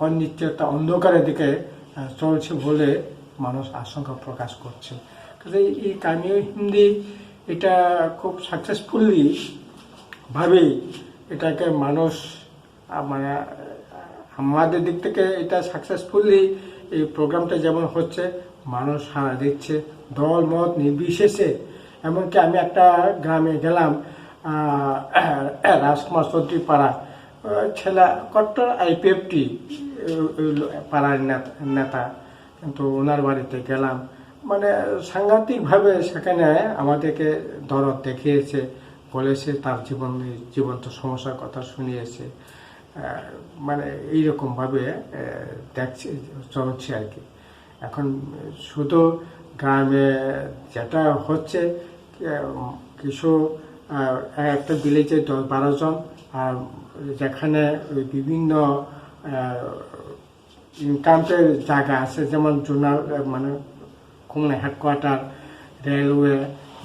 অনিশ্চয়তা অন্ধকারের দিকে চলছে বলে মানুষ আশঙ্কা প্রকাশ করছে। কাজে এই কামিও হিন্দি এটা খুব সাকসেসফুলি ভাবেই এটাকে মানুষ মানে আমাদের দিক থেকে এটা সাকসেসফুলি এই প্রোগ্রামটা যেমন হচ্ছে, মানুষ সাড়া দিচ্ছে দল মত নির্বিশেষে। এমনকি আমি একটা গ্রামে গেলাম, রাজকুমার চৌধুরী পাড়া ছেলে কট্টর IPFT পাড়ার নেতা, কিন্তু ওনার বাড়িতে গেলাম, মানে সাংঘাতিকভাবে সেখানে আমাদেরকে দরদ দেখিয়েছে, বলেছে তার জীবন্ত সমস্যার কথা শুনিয়েছে, মানে এইরকমভাবে দেখছে চলছে আর কি। এখন শুধু গ্রামে যেটা হচ্ছে কিছু একটা ভিলেজে 10-12 জন, আর যেখানে বিভিন্ন ইনকামের জায়গা আছে, যেমন জোনাল মানে খুলনা হেডকোয়ার্টার, রেলওয়ে,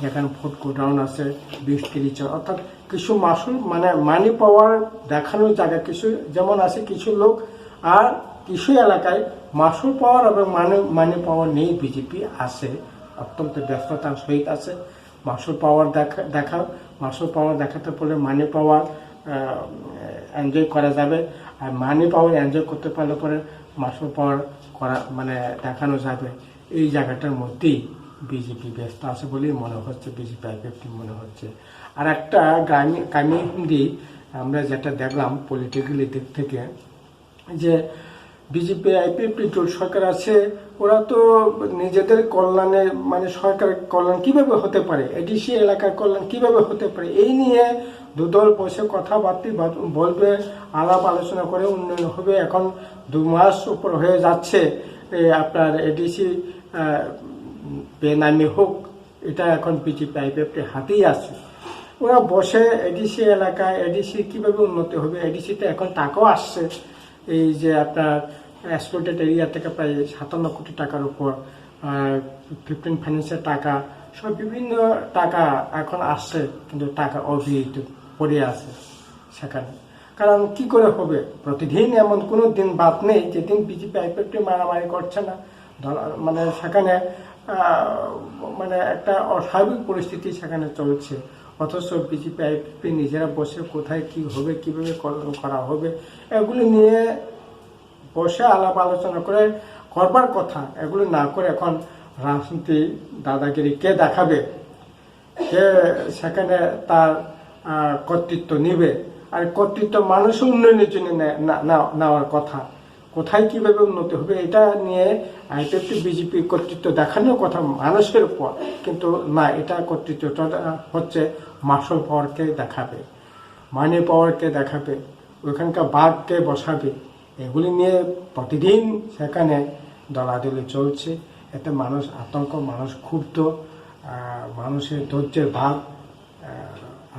যেখানে ফুড গোডাউন আছে 20-30 জন, অর্থাৎ কিছু মাসুল মানে মানি পাওয়ার দেখানোর জায়গা কিছু যেমন আছে কিছু লোক, আর কিছু এলাকায় মাসুল পাওয়ার এবং মানি পাওয়ার নেই। বিজেপি আছে, অত্যন্ত ব্যস্ততার সহিত আছে। মাসুল পাওয়ার মাসুল পাওয়ার দেখাতে পারলে মানি পাওয়ার এনজয় করা যাবে, আর মানি পাওয়ার এনজয় করতে পারলে পরে মাসুল পাওয়ার করা মানে দেখানো যাবে। এই জায়গাটার মধ্যেই বিজেপি ব্যস্ত আছে বলেই মনে হচ্ছে, বিজেপি IPFT মনে হচ্ছে। আর একটা কামি হিন্দি আমরা যেটা দেখলাম পলিটিক্যালি দিক থেকে, যে বিজেপি IPFT জোট সরকার আছে, ওরা তো নিজেদের কল্যাণে মানে সরকারের কল্যাণ কিভাবে হতে পারে, এডিসি এলাকার কল্যাণ কিভাবে হতে পারে, এই নিয়ে দুদল বসে কথাবার্তা বলবে, আলাপ আলোচনা করে উন্নয়ন হবে। এখন 2 মাস উপর হয়ে যাচ্ছে আপনার এডিসি বেনামি হোক, এটা এখন বিজেপি IPFT হাতেই আছে। ওরা বসে এডিসি এলাকায় এডিসি কিভাবে উন্নতি হবে, এডিসিতে এখন টাকাও আসছে, এই যে আপনার এক্সপ্লোটেড এরিয়া থেকে প্রায় 57 কোটি টাকার উপর, 15 ফাইন্যান্সের টাকা, সব বিভিন্ন টাকা এখন আসছে, কিন্তু টাকা অবিহিত পড়ে আছে সেখানে। কারণ কি করে হবে, প্রতিদিন এমন কোনো দিন বাদ নেই যেদিন বিজেপি IPFT মারামারি করছে না, মানে সেখানে মানে একটা অস্বাভাবিক পরিস্থিতি সেখানে চলছে। অথচ বিজেপি IPFT নিজেরা বসে কোথায় কি হবে, কিভাবে করা হবে, এগুলি নিয়ে বসে আলাপ আলোচনা করে করবার কথা, এগুলো না করে এখন রাজনীতি দাদাগিরি কে দেখাবে, কে সেখানে তার কর্তৃত্ব নিবে, আর কর্তৃত্ব মানুষের উন্নয়নের জন্য নেওয়ার কথা, কোথায় কিভাবে উন্নতি হবে এটা নিয়ে IPFT বিজেপি কর্তৃত্ব দেখানোর কথা মানুষের উপর, কিন্তু না, এটা কর্তৃত্বটা হচ্ছে মাসল পাওয়ারকে দেখাবে, মানি পাওয়ারকে দেখাবে, ওইখানকার বাঘকে বসাবে, এগুলি নিয়ে প্রতিদিন সেখানে দলাদলি চলছে। এতে মানুষ আতঙ্ক, মানুষ ক্ষুব্ধ, মানুষের ধৈর্যের ভাগ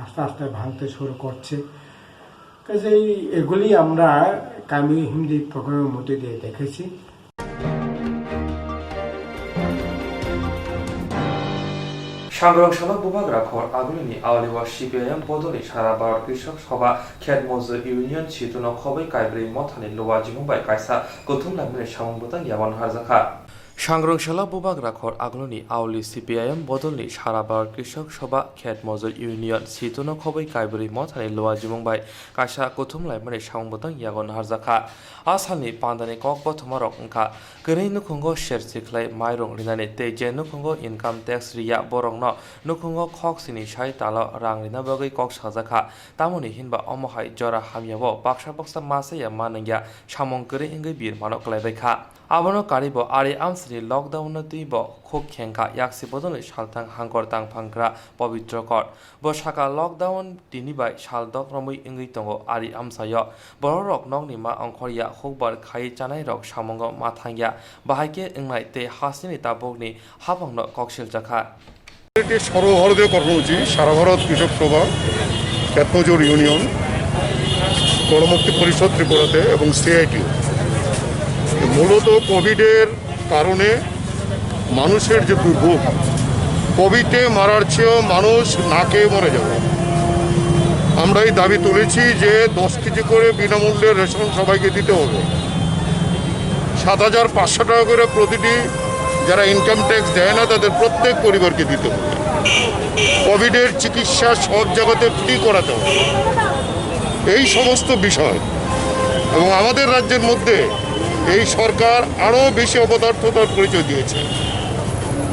আস্তে আস্তে ভাঙতে শুরু করছে। কাজেই এগুলি আমরা কামি হিন্দি প্রোগ্রামের মধ্যে দিয়ে দেখেছি। Swrangchati Bubagrak Khor Agulini Aliwa CPIM Bodoli Sara Bar Krishak Soba Khet Mozu Union Chituno Khobai Kaibri Mothani Lowa Jingbai Kaisa Koktwma Lamine Shamung Butang Yawan Harzakha सांग्रांशाला बुबाग्रा खर आगलनि आवली CPIM बदलनि सारा भारत कृषक सभा खेत मजूर यूनियन सितुनो खबै कायबरी मथानि लोवा जिमुंबाय कासा कुथुमलाय माने साउंबतन यागन हारजाखा आसामनि पान्दानि ककबथमा रक अंखा गरै नुखुंगो शेरसिखलाय माइरं रिनानि तेजे नुखुंगो इनकाम टैक्स रिया बरंनो नुखुंगो खक्सिनि साय ताल रां रिना बगै कक साजाखा तामुनि हिनबा अमहाय जरा हामियाबो बाक्सा बाक्सा मासेया मानंगिया सामं गरै इंगै बिर मानो कलायबायखा आबनो कारिबो आरि आमसनि लकडाउन तीब खुब खेंखा याक्सि बदलै सालथां हांकर तांफांग्रा पवित्र कर बसाका लकडाउन दिनिबाय सालदक रमै इंगै तंगो आरि आमसाय बररक नगनि मा अंखरिया हुकबार खाइ चानाय रक सामंग माथांगिया बाहायके इंनाय ते हासिनि ताबकनि हाबंनो कक्सिल जाखा এটি সর্বভারতীয় কর্মসূচি সারা ভারত কৃষক সভা খেত মজুর ইউনিয়ন গণমুক্তি পরিষদ ত্রিপুরাতে এবং CITU মূলত কোভিডের কারণে মানুষের যে দুর্ভোগ কোভিডে মারার চেয়েও মানুষ না খেয়ে মরে যাবে আমরা এই দাবি তুলেছি যে 10 কেজি করে বিনামূল্যে রেশন সবাইকে দিতে হবে 7,500 টাকা করে প্রতিটি যারা ইনকাম ট্যাক্স দেয় না তাদের প্রত্যেক পরিবারকে দিতে হবে কোভিডের চিকিৎসা সব জায়গাতে ফ্রি করাতে হবে এই সমস্ত বিষয় এবং আমাদের রাজ্যের মধ্যে এই সরকার আরও বেশি অপদার্থতার পরিচয় দিয়েছে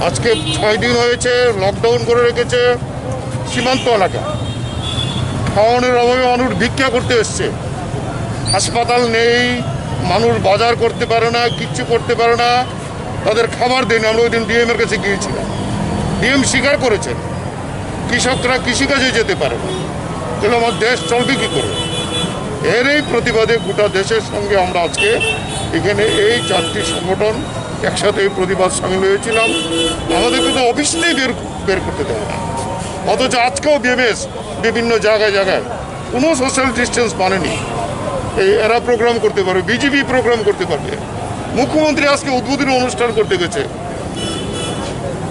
আজকে 6 দিন হয়েছে লকডাউন করে রেখেছে সীমান্ত এলাকা খাওয়ানোর অভাবে মানুষ ভিক্ষা করতে এসছে হাসপাতাল নেই মানুষ বাজার করতে পারে না কিচ্ছু করতে পারে না তাদের খাবার দেয়নি আমরা ওই দিন ডিএমের কাছে গিয়েছিলাম ডিএম স্বীকার করেছেন কৃষকরা কৃষিকাজে যেতে পারে না তাহলে আমার দেশ চলবে কী করে এর এই প্রতিবাদে গোটা দেশের সঙ্গে আমরা আজকে এখানে এই 4টি সংগঠন একসাথে এই প্রতিবাদ সামিল হয়েছিলাম আমাদেরকে তো অফিসতেই বের করতে দেবে না অথচ আজকেও বিএমএস বিভিন্ন জায়গায় জায়গায় কোনো সোশ্যাল ডিস্টেন্স মানেনি এই এরা প্রোগ্রাম করতে পারবে বিজেপি প্রোগ্রাম করতে পারবে মুখ্যমন্ত্রী আজকে উদ্বোধনী অনুষ্ঠান করতে গেছে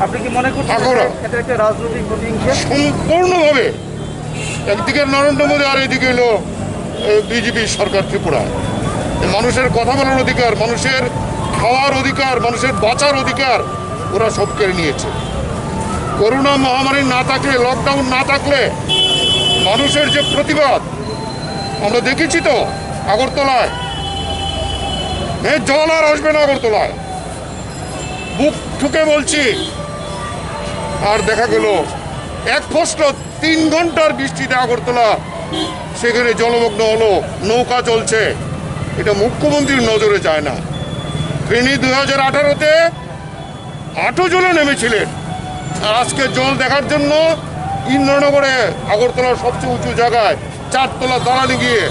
আপনি কি মনে করছেন এটা একটা রাজনৈতিক প্রতিহিংসা সম্পূর্ণভাবে একদিকে নরেন্দ্র মোদী আর এদিকে হলো বিজেপি সরকার ত্রিপুরা মানুষের কথা বলার অধিকার মানুষের খাওয়ার অধিকার মানুষের বাঁচার অধিকার ওরা সব কেড়ে নিয়েছে করোনা মহামারী না থাকলে লকডাউন না থাকলে মানুষের যে প্রতিবাদ আমরা দেখেছি তো আগরতলায় জল আর আসবে না আগরতলায় বুক ঠুকে বলছি আর দেখা গেল এক ফস্ট 3 ঘন্টার বৃষ্টিতে আগরতলা সেখানে জলমগ্ন হলো নৌকা চলছে এটা মুখ্যমন্ত্রীর নজরে যায় না তিনি 2018-তে 8 জনে নেমেছিলেন আর আজকে জল দেখার জন্য ইন্দ্রনগরে আগরতলার সবচেয়ে উঁচু জায়গায় 4 তলা দালানে গিয়ে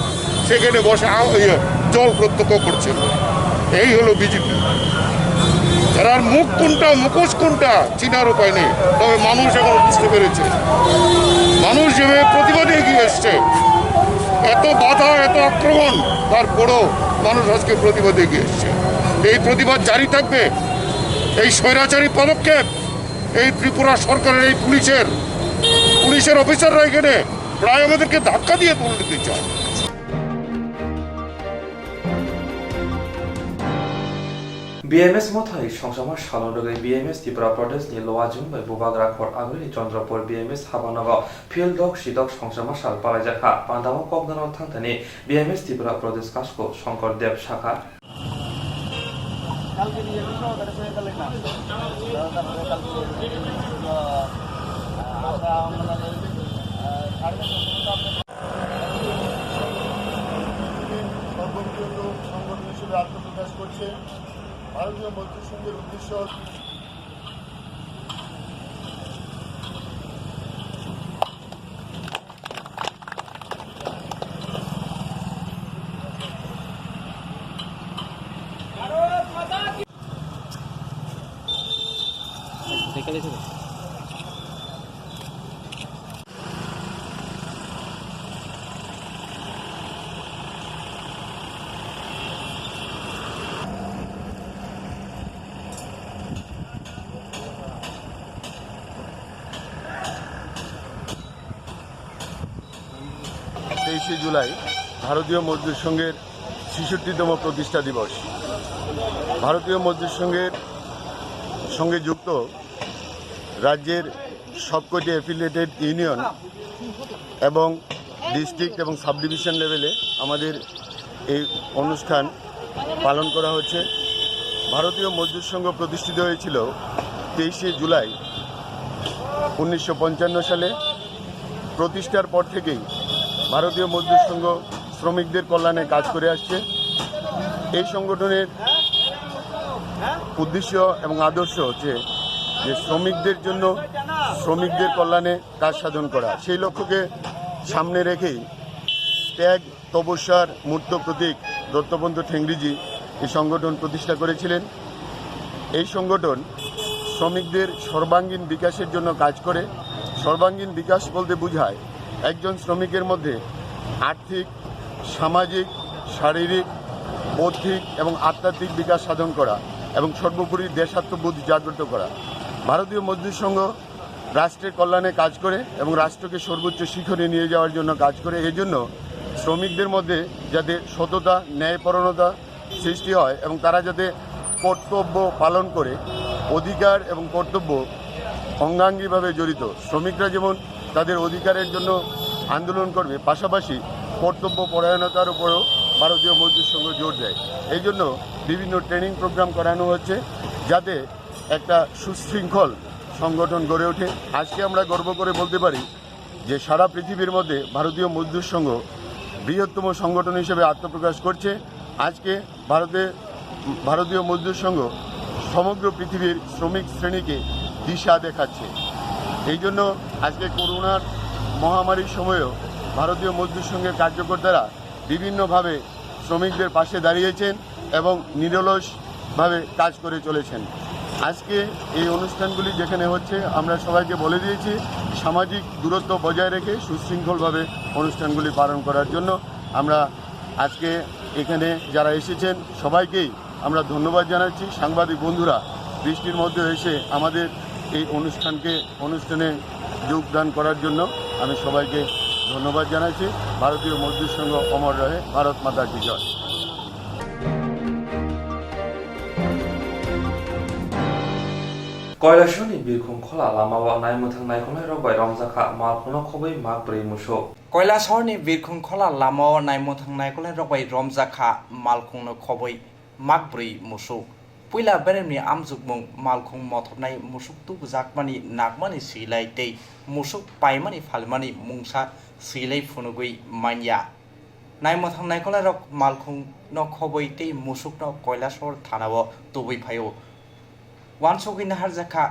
সেখানে বসে জল প্রত্যক্ষ করছেন এই হলো বিজেপি এরার মুখ কোনটা মুখোশ কোনটা চিনার উপায় নেই তবে মানুষ এখন বুঝতে পেরেছে মানুষ যেভাবে প্রতিবাদে এগিয়ে এসছে এত বাধা এত আক্রমণ তারপরও মানুষ আজকে প্রতিবাদে এগিয়ে এসছে এই প্রতিবাদ জারি থাকবে এই স্বৈরাচারী পদক্ষেপ এই ত্রিপুরা সরকারের এই পুলিশের অফিসাররা এখানে প্রায় আমাদেরকে ধাক্কা দিয়ে তুলে দিতে চায় BMS মথাই সংসামা সালনগৈ BMS ত্রিপুরা প্রদেশ নি লোয়াজুং বাই বুবাগ্রা খর আগলি চন্দ্রপুর BMS হাবানগ ফিল্ড ডগ সিদক সংসামা সাল পালাইজাখা পান্দামা ককদানাव থাংতানি BMS ত্রিপুরা প্রদেশ কাসকো শঙ্কর দেব শাখা সংগঠন হিসেবে আত্মপ্রকাশ করছে ভারতীয় মজদুর সংঘের উদ্দেশ্য জুলাই ভারতীয় মজদুর সংঘের ৬৬তম প্রতিষ্ঠা দিবস ভারতীয় মজদুর সংঘের সঙ্গে যুক্ত রাজ্যের সবকটি অ্যাফিলিয়েটেড ইউনিয়ন এবং ডিস্ট্রিক্ট এবং সাব ডিভিশন লেভেলে আমাদের এই অনুষ্ঠান পালন করা হচ্ছে। ভারতীয় মজদুর সংঘ প্রতিষ্ঠিত হয়েছিল 23শে জুলাই 1955 সালে। প্রতিষ্ঠার পর থেকেই ভারতীয় মজদুর সংঘ শ্রমিকদের কল্যাণে কাজ করে আসছে। এই সংগঠনের উদ্দেশ্য এবং আদর্শ হচ্ছে যে শ্রমিকদের জন্য, শ্রমিকদের কল্যাণে কাজ সাধন করা। সেই লক্ষ্যকে সামনে রেখেই ত্যাগ তপস্যার মূর্ত প্রতীক দত্তবন্ধু ঠেঙ্গড়িজি এই সংগঠন প্রতিষ্ঠা করেছিলেন। এই সংগঠন শ্রমিকদের সর্বাঙ্গীন বিকাশের জন্য কাজ করে। সর্বাঙ্গীন বিকাশ বলতে বোঝায় একজন শ্রমিকের মধ্যে আর্থিক, সামাজিক, শারীরিক, বৌদ্ধিক এবং আধ্যাত্মিক বিকাশ সাধন করা এবং সর্বোপরি দেশাত্মবোধ জাগ্রত করা। ভারতীয় মজদুর সংঘ রাষ্ট্রের কল্যাণে কাজ করে এবং রাষ্ট্রকে সর্বোচ্চ শিখরে নিয়ে যাওয়ার জন্য কাজ করে। এজন্য শ্রমিকদের মধ্যে যাতে সততা, ন্যায়পরায়ণতা সৃষ্টি হয় এবং তারা যাতে কর্তব্য পালন করে, অধিকার এবং কর্তব্য অঙ্গাঙ্গিভাবে জড়িত। শ্রমিকরা যেমন তাদের অধিকারের জন্য আন্দোলন করবে, পাশাপাশি কর্তব্য পরায়ণতার উপরেও ভারতীয় মজদুর সংঘ জোর দেয়। এই জন্য বিভিন্ন ট্রেনিং প্রোগ্রাম করানো হচ্ছে যাতে একটা সুশৃঙ্খল সংগঠন গড়ে ওঠে। আজকে আমরা গর্ব করে বলতে পারি যে সারা পৃথিবীর মধ্যে ভারতীয় মজদুর সংঘ বৃহত্তম সংগঠন হিসেবে আত্মপ্রকাশ করছে। আজকে ভারতীয় মজদুর সংঘ সমগ্র পৃথিবীর শ্রমিক শ্রেণীকে দিশা দেখাচ্ছে। এই জন্য আজকে করোনার মহামারীর সময়েও ভারতীয় মজদুর সংঘের কার্যকর্তারা বিভিন্নভাবে শ্রমিকদের পাশে দাঁড়িয়েছেন এবং নিরলসভাবে কাজ করে চলেছেন। আজকে এই অনুষ্ঠানগুলি যেখানে হচ্ছে আমরা সবাইকে বলে দিয়েছি সামাজিক দূরত্ব বজায় রেখে সুশৃঙ্খলভাবে অনুষ্ঠানগুলি পালন করার জন্য। আমরা আজকে এখানে যারা এসেছেন সবাইকেই আমরা ধন্যবাদ জানাচ্ছি। সাংবাদিক বন্ধুরা বৃষ্টির মধ্যে এসে আমাদের এই অনুষ্ঠানে যোগদান করার জন্য আমি সবাইকে ধন্যবাদ জানাচ্ছি। ভারতীয় মজদুর সংঘ অমর রহে, ভারত মাতা কি জয়। কৈলাসনি বিরখুম খোলা লামাওয়া নাইমুথাং নাইখনাই রবাই রমজাখা মালখুনো খबै মাগब्रै मुसो কৈলাসহরনি বিরখুম খোলা লামাও নাইমুথাং নাইখনাই রবাই রমজাখা মালখুনো খबै মাগब्रै मुसो पुइला बेरेमनि आमजुगमुं मालखुं मथबनाय मुसुक तुबजाकमानि नागमानि सिलाय तै मुसुक पाइमानि फालमानि मुंसा सिलाय फुनुगै मानिया नाइमथां नायखलाय रक मालखुं न खबै तै मुसुक न কৈलासहर थानाव तुबै फायो वानसुगै नाहारजाखा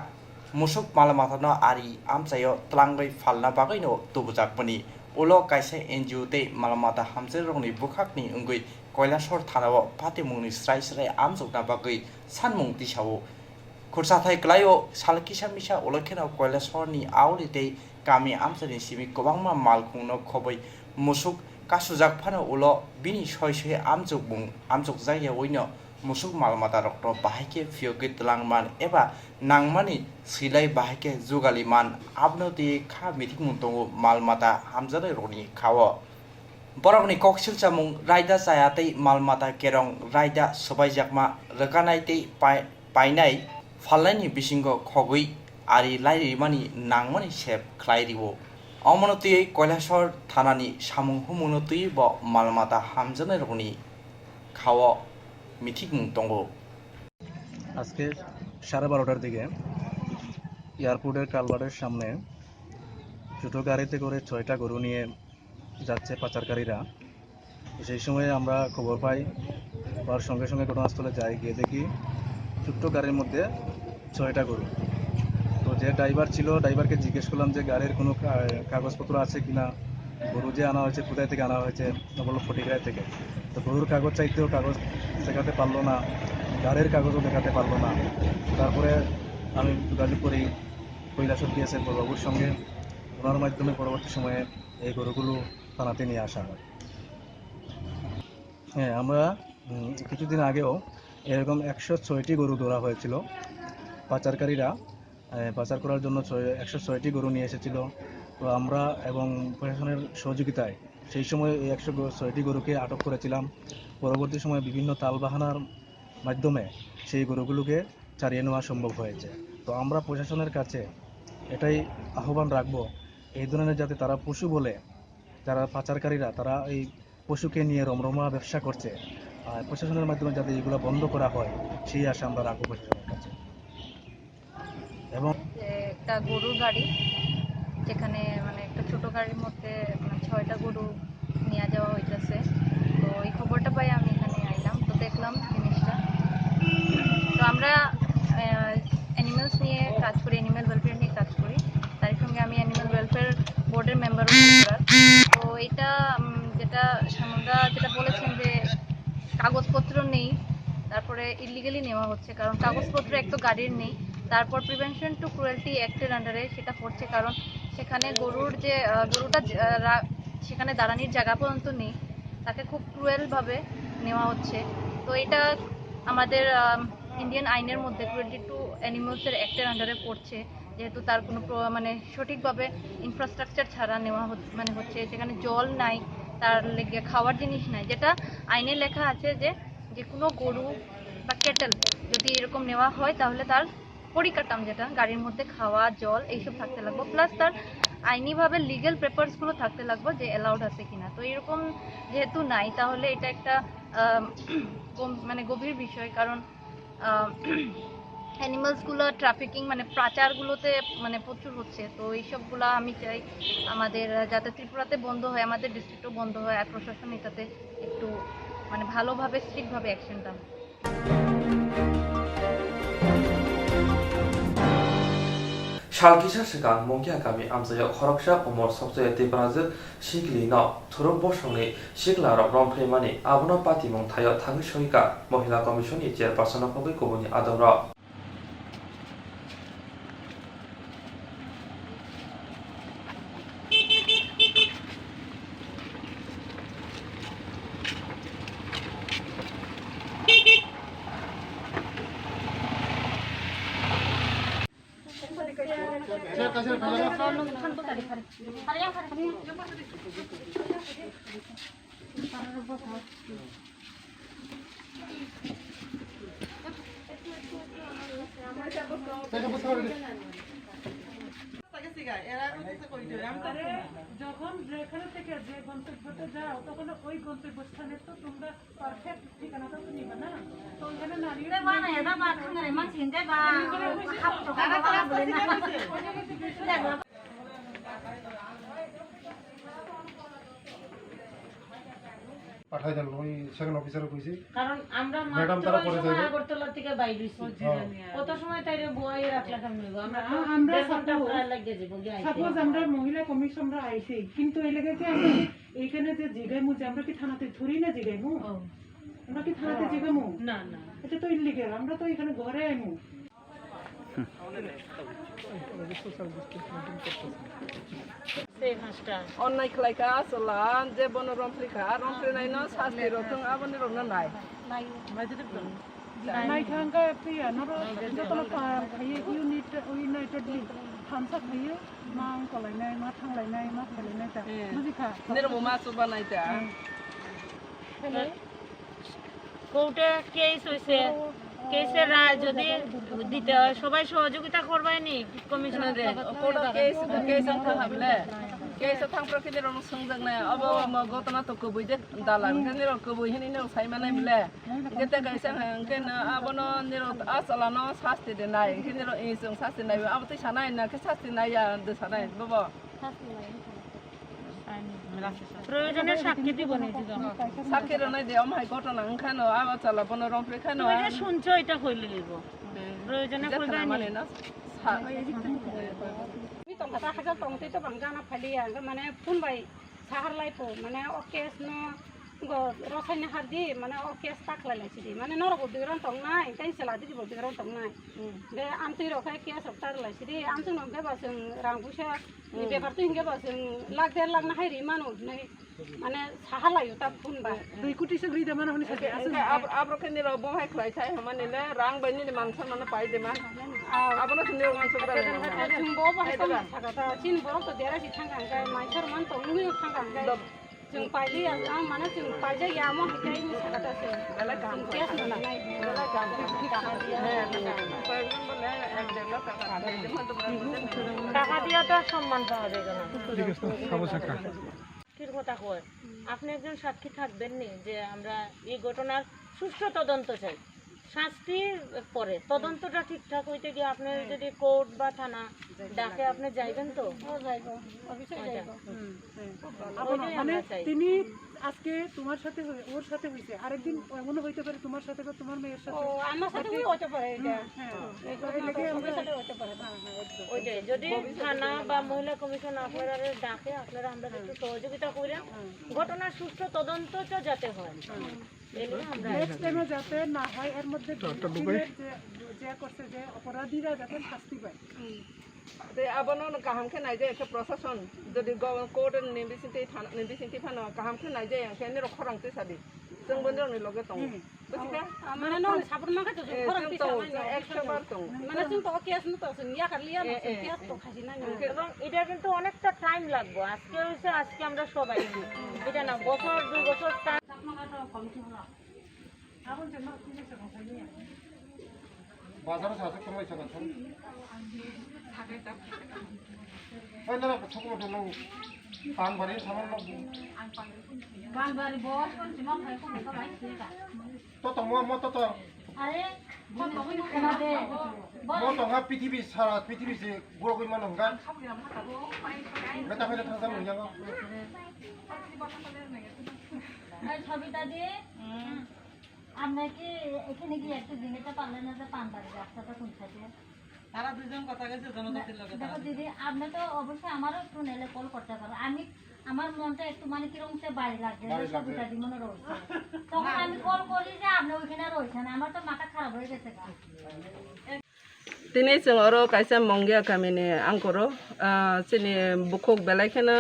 मुसुक मालमाथान आरि आमचायो tlangबै फालना बागैन तुबजाकमानि उलो कायसे एनजिओ तै मालमाथा हामजे रंनि बुखाकनि अंगै কৈলাসহর थानाव फातिमुंनि स्राय स्राय आमजुगना बागै सानमुं दिसावो खुरसाथाय ग्लायो सालकिसा मिसा उलखेनाव কৈলাসহरनि आवलितै गामि आमचानि सिमि गोबांमा मालखुंनो खबै मुसुक कासुजाक फानो उलो बिनि सय सय आमजुग जायगायावैनो मुसुक मालमाता रक्त बाहायके फियोगे तलांगमान एबा नांगमानि सिलाय बाहायके जुगालिमान आबनोति खा मिथिं मुंतंगो मालमाता हामजानाय रनि खावो बरकनि ककसिलचामुं रायदा जायातै मालमाता केरं रायदा सबायजाकमा रोगानायतै पाइनाय फालनायनि बिसिंगो खगै आरि लायरिमानि नांगमानि सेब ख्लायरिवो अमनतियै কৈলাসহর थानानि सामुं हुमुनतै ब मालमाता हामजानाय रनि खावो मिथिं मुंतंगो আজকে 12:30টার দিকে এয়ারপোর্টের কালভার্টের সামনে ছোট গাড়িতে করে 6টা গরু নিয়ে যাচ্ছে পাচারকারীরা। সেই সময় আমরা খবর পাই, পাওয়ার সঙ্গে সঙ্গে ঘটনাস্থলে যাই, গিয়ে দেখি ছোট্ট গাড়ির মধ্যে 6টা গরু। তো যে ড্রাইভার ছিল, ড্রাইভারকে জিজ্ঞেস করলাম যে গাড়ির কোনো কাগজপত্র আছে কিনা, গরু যে আনা হয়েছে কোথায় থেকে আনা হয়েছে, বললো ফটিকরায় থেকে। তো গরুর কাগজ চাইতেও কাগজ দেখাতে পারলো না, গাড়ির কাগজও দেখাতে পারলো না। তারপরে আমি যোগাযোগ করি কৈলাসহর পিএসের বাবুর সঙ্গে, ওনার মাধ্যমে পরবর্তী সময়ে এই গরুগুলো থানাতে নিয়ে আসা হয়। হ্যাঁ, আমরা কিছুদিন আগেও এরকম 106টি গরু ধরা হয়েছিল। পাচারকারীরা পাচার করার জন্য 106টি গরু নিয়ে এসেছিল। তো আমরা এবং প্রশাসনের সহযোগিতায় সেই সময় এই 106টি গরুকে আটক করেছিলাম। পরবর্তী সময়ে বিভিন্ন তালবাহানার মাধ্যমে সেই গরুগুলোকে ছাড়িয়ে নেওয়া সম্ভব হয়েছে। তো আমরা প্রশাসনের কাছে এটাই আহ্বান রাখবো, এই ধরনের যাতে তারা পশু বলে যারা পাচারকারীরা তারা এই পশুকে নিয়ে রমরমা ব্যবসা করছে, আর প্রশাসনের মাধ্যমে যাতে এগুলো বন্ধ করা হয় সেই আশা আমরা রাখবো প্রশাসনের কাছে। এবং একটা গরুর গাড়ি, যেখানে মানে একটা ছোট গাড়ির মধ্যে 6টা গরু নিয়ে যাওয়া হইতেছে। তো এই খবরটা পাই আমি এখানে আইলাম, তো দেখলাম জিনিসটা। তো আমরা অ্যানিমেলস নিয়ে কাজ করি, অ্যানিমেল ওয়েলফেয়ার নিয়ে কাজ করি। তার সঙ্গে আমি অ্যানিমেল ওয়েলফেয়ার বোর্ডের মেম্বারও। তো এটা যেটা সামনদা যেটা বলেছেন যে কাগজপত্র নেই, তারপরে ইলিগালি নেওয়া হচ্ছে, কারণ কাগজপত্র এক তো গাড়ির নেই, তারপর প্রিভেনশন টু ক্রুয়েলটি অ্যাক্টের আন্ডারে সেটা পড়ছে, কারণ সেখানে গরুটা সেখানে দাঁড়ানির জায়গা পর্যন্ত নেই, তাকে খুব ক্রুয়েলভাবে নেওয়া হচ্ছে। তো এটা আমাদের ইন্ডিয়ান আইনের মধ্যে ক্রুয়েলটি টু অ্যানিমালসের অ্যাক্টের আন্ডারে পড়ছে, যেহেতু তার কোনো মানে সঠিকভাবে ইনফ্রাস্ট্রাকচার ছাড়া নেওয়া হচ্ছে, সেখানে জল নাই, তার লেগে খাওয়ার জিনিস নাই, যেটা আইনে লেখা আছে যে কোনো গরু বা ক্যাটেল যদি এরকম নেওয়া হয় তাহলে তার পরিকাঠাম যেটা গাড়ির মধ্যে খাওয়া জল এইসব থাকতে লাগবে, প্লাস তার আইনিভাবে লিগ্যাল পেপারসগুলো থাকতে লাগবে যে অ্যালাউড আছে কিনা। তো এরকম যেহেতু নাই, তাহলে এটা একটা মানে গভীর বিষয়, কারণ অ্যানিমালসগুলো ট্রাফিকিং মানে পাচারগুলোতে মানে প্রচুর হচ্ছে। তো এইসবগুলো আমি চাই আমাদের যাতে ত্রিপুরাতে বন্ধ হয়, আমাদের ডিস্ট্রিক্টও বন্ধ হয়, আর প্রশাসন এটাতে একটু মানে ভালোভাবে স্ট্রিক্টভাবে অ্যাকশনটা। 살기샤 시간 몽기아감이 암사여 허락샤 오몰 석조의 대브라즈 시글리너 투르보 성리 시글라로 럼프리마니 아부나 파티몽 타여 당시호이가 মহিলা কমিশন이 চেয়ারপারসন হবে 고분이 아더러 যখন যেখানে থেকে যে গন্তব্যতে যাও তখন ওই গন্তব্যস্থানে তো তোমরা পারফেক্ট ঠিকানাটা তো নিবে না, তো ওইখানে নারী পাঠাই দেন ওই সেকেন্ড অফিসারে কইছি, কারণ আমরা ম্যাডাম তারা করে যাবে আগরতলা থেকে বাইরে হইছি, কত সময় তাইরে বয়ে রাখলা কেমন আমরা ঘন্টা প্রায় লাগে যাব। সাপোজ আমরা মহিলা কমিশনরা আইছি, কিন্তু এই লাগে কি আমরা এইখানে যে জিগাইমু যে আমরা কি থানাতে ধরি না জিগাইমু, আমরা কি থানাতে জিগাইমু না, এটা তো ইলিগাল, আমরা তো এখানে ঘরে আইমু। অন্যায় খালাইকা আসলা যে বন রমপ্লিকা রমপ্লিনাইনো শাস্তি রথং আবনি রমনা নাই নাইখাঙ্গা প্রিয়া নর যতন খাইয়ে ইউনাইটেডলি থামसा খাইয়ে मा কলাইনাই मा থাংলাইনাই मा ফেলাইনাই তা বুঝিখা নিরম মাছু বানাইতা কোর্টে কেস হইছে, কেসের রায় যদি দিতে হয় সবাই সহযোগিতা করবাইনি কমিশনারে কেস থাকলে কেস থাকলে কি নিরম সংজাংনাই অব গতনা তো কবুইদে দালান নিরম কবুই হিনি নিরম সাইমানাই বিলে গেতে গাইসাং কেন আবনো নিরম আসলানো শাস্তি দে নাই নিরম ইসং শাস্তি নাই আবতে সানাই না কে শাস্তি নাই ya de সানাই বাবা প্রয়োজনে সাক্ষী দিব নি দিলাম সাক্ষী নাই দে আমাই ঘটনা খানো আবা চালা বন রমপ্রে খানো এটা শুনছো এটা কইলে দিব প্রয়োজনে কইবা মানে না kata hajar tong itu bangga palia mana pun baik sahar lai po mana okes no go rasanya hardi mana okes tak lai sih mana nor budiran tong nai kai seladi di budiran tong nai be anti rokai kia sabtar lai sih anti nong ke baseng rangusha ni bekar tu hingga baseng lag der lag nahai rimanu nai mana sahar lai utak pun baik দুই কোটি সে গ্রিদা মানে হনি সাথে আছে abro ke niro bong hai khlai thai hamane le rang bani ni mansa mana pai de ma abro ke niro mansa bra jumbo bahai to sagata chin borok to dera si thanggang kai maisar man to ngi thanggang kai jung paili mana jung paja ya mo hikai ni sagata se ala kam kes na nai ala kam টাকা দিয়া তো আর সম্মান পাওয়া যায় না কির কথা কয় আপনি একজন সাক্ষী থাকবেন নি যে আমরা এই ঘটনার সুষ্ঠু তদন্ত চাই শাস্তি পরে তদন্তটা ঠিকঠাক হইতে গিয়ে আপনি যদি কোর্ট বা থানা ডাকে আপনি যাইবেন তো মানে তিনি আজকে তোমার সাথে ওর সাথে হয়েছে আরেকদিন এমনও হইতে পারে তোমার সাথে বা তোমার মেয়ের সাথে আমার সাথে হতে পারে ওইটাই যদি থানা বা মহিলা কমিশন আপনারা ডাকে আপনারা আমরা একটু সহযোগিতা করেন ঘটনার সুষ্ঠু তদন্তটা যাতে হয় যাতে না হয় এর মধ্যে যে করছে যে অপরাধীরা যাতে শাস্তি পায় আবার কাহাম খেনাই যায় একটা প্রশাসন যদি কোর্ট নিবিচিন্তি ফানো কাহাম খেনাই যায় এখানে খরংতে সাদি जों बन्दरनि लगे दं माने नन साबुन माखा तो खरं पिसा 100 বার दं মানে जों তো কেস ন তো ইয়া কালিয়া না কেস তো খাসি না এবং এটা কিন্তু অনেকটা টাইম লাগবে আজকে হইছে আজকে আমরা সবাই এটা না বছর 2 বছর টাইম বাজারে সাথে কমাই থাকা ছন ওইলা ছোকো দনো পান বাড়ি সামান বানবাড়ি বস কোন সিমা খাই কোন তো বাইছে তো তো মো তো আরে কত কইনা কেনা দে মো তো হা পৃথিবী সারা পৃথিবী যে বড় কই মানুষ গান বেটা ফেলে থাকা নই জানো এই ছবিটা দিয়ে আমরা কি এখানে কি একটু দিনেটা পারলেন না যে পানবাড়ি রাস্তাটা কোন সাইডে তারা দুজন কথা কইছে জনগণের লগে দেখো দিদি আপনি তো অবশ্যই আমারও একটু নেলে কল করতে পারো আমি আমার মনটা একটু মানে কিরকম সে বাড়ি লাগছে ছবিটা দিয়ে মনে রয়েছে তখন আমি কল করি যে আপনি ওইখানে রয়েছেন আমার তো মাথা খারাপ হয়ে গেছে গা दिनै जों आरो कायसा मंगिया गामिनि आंखरो जोंनि बुखक बेलायखौनो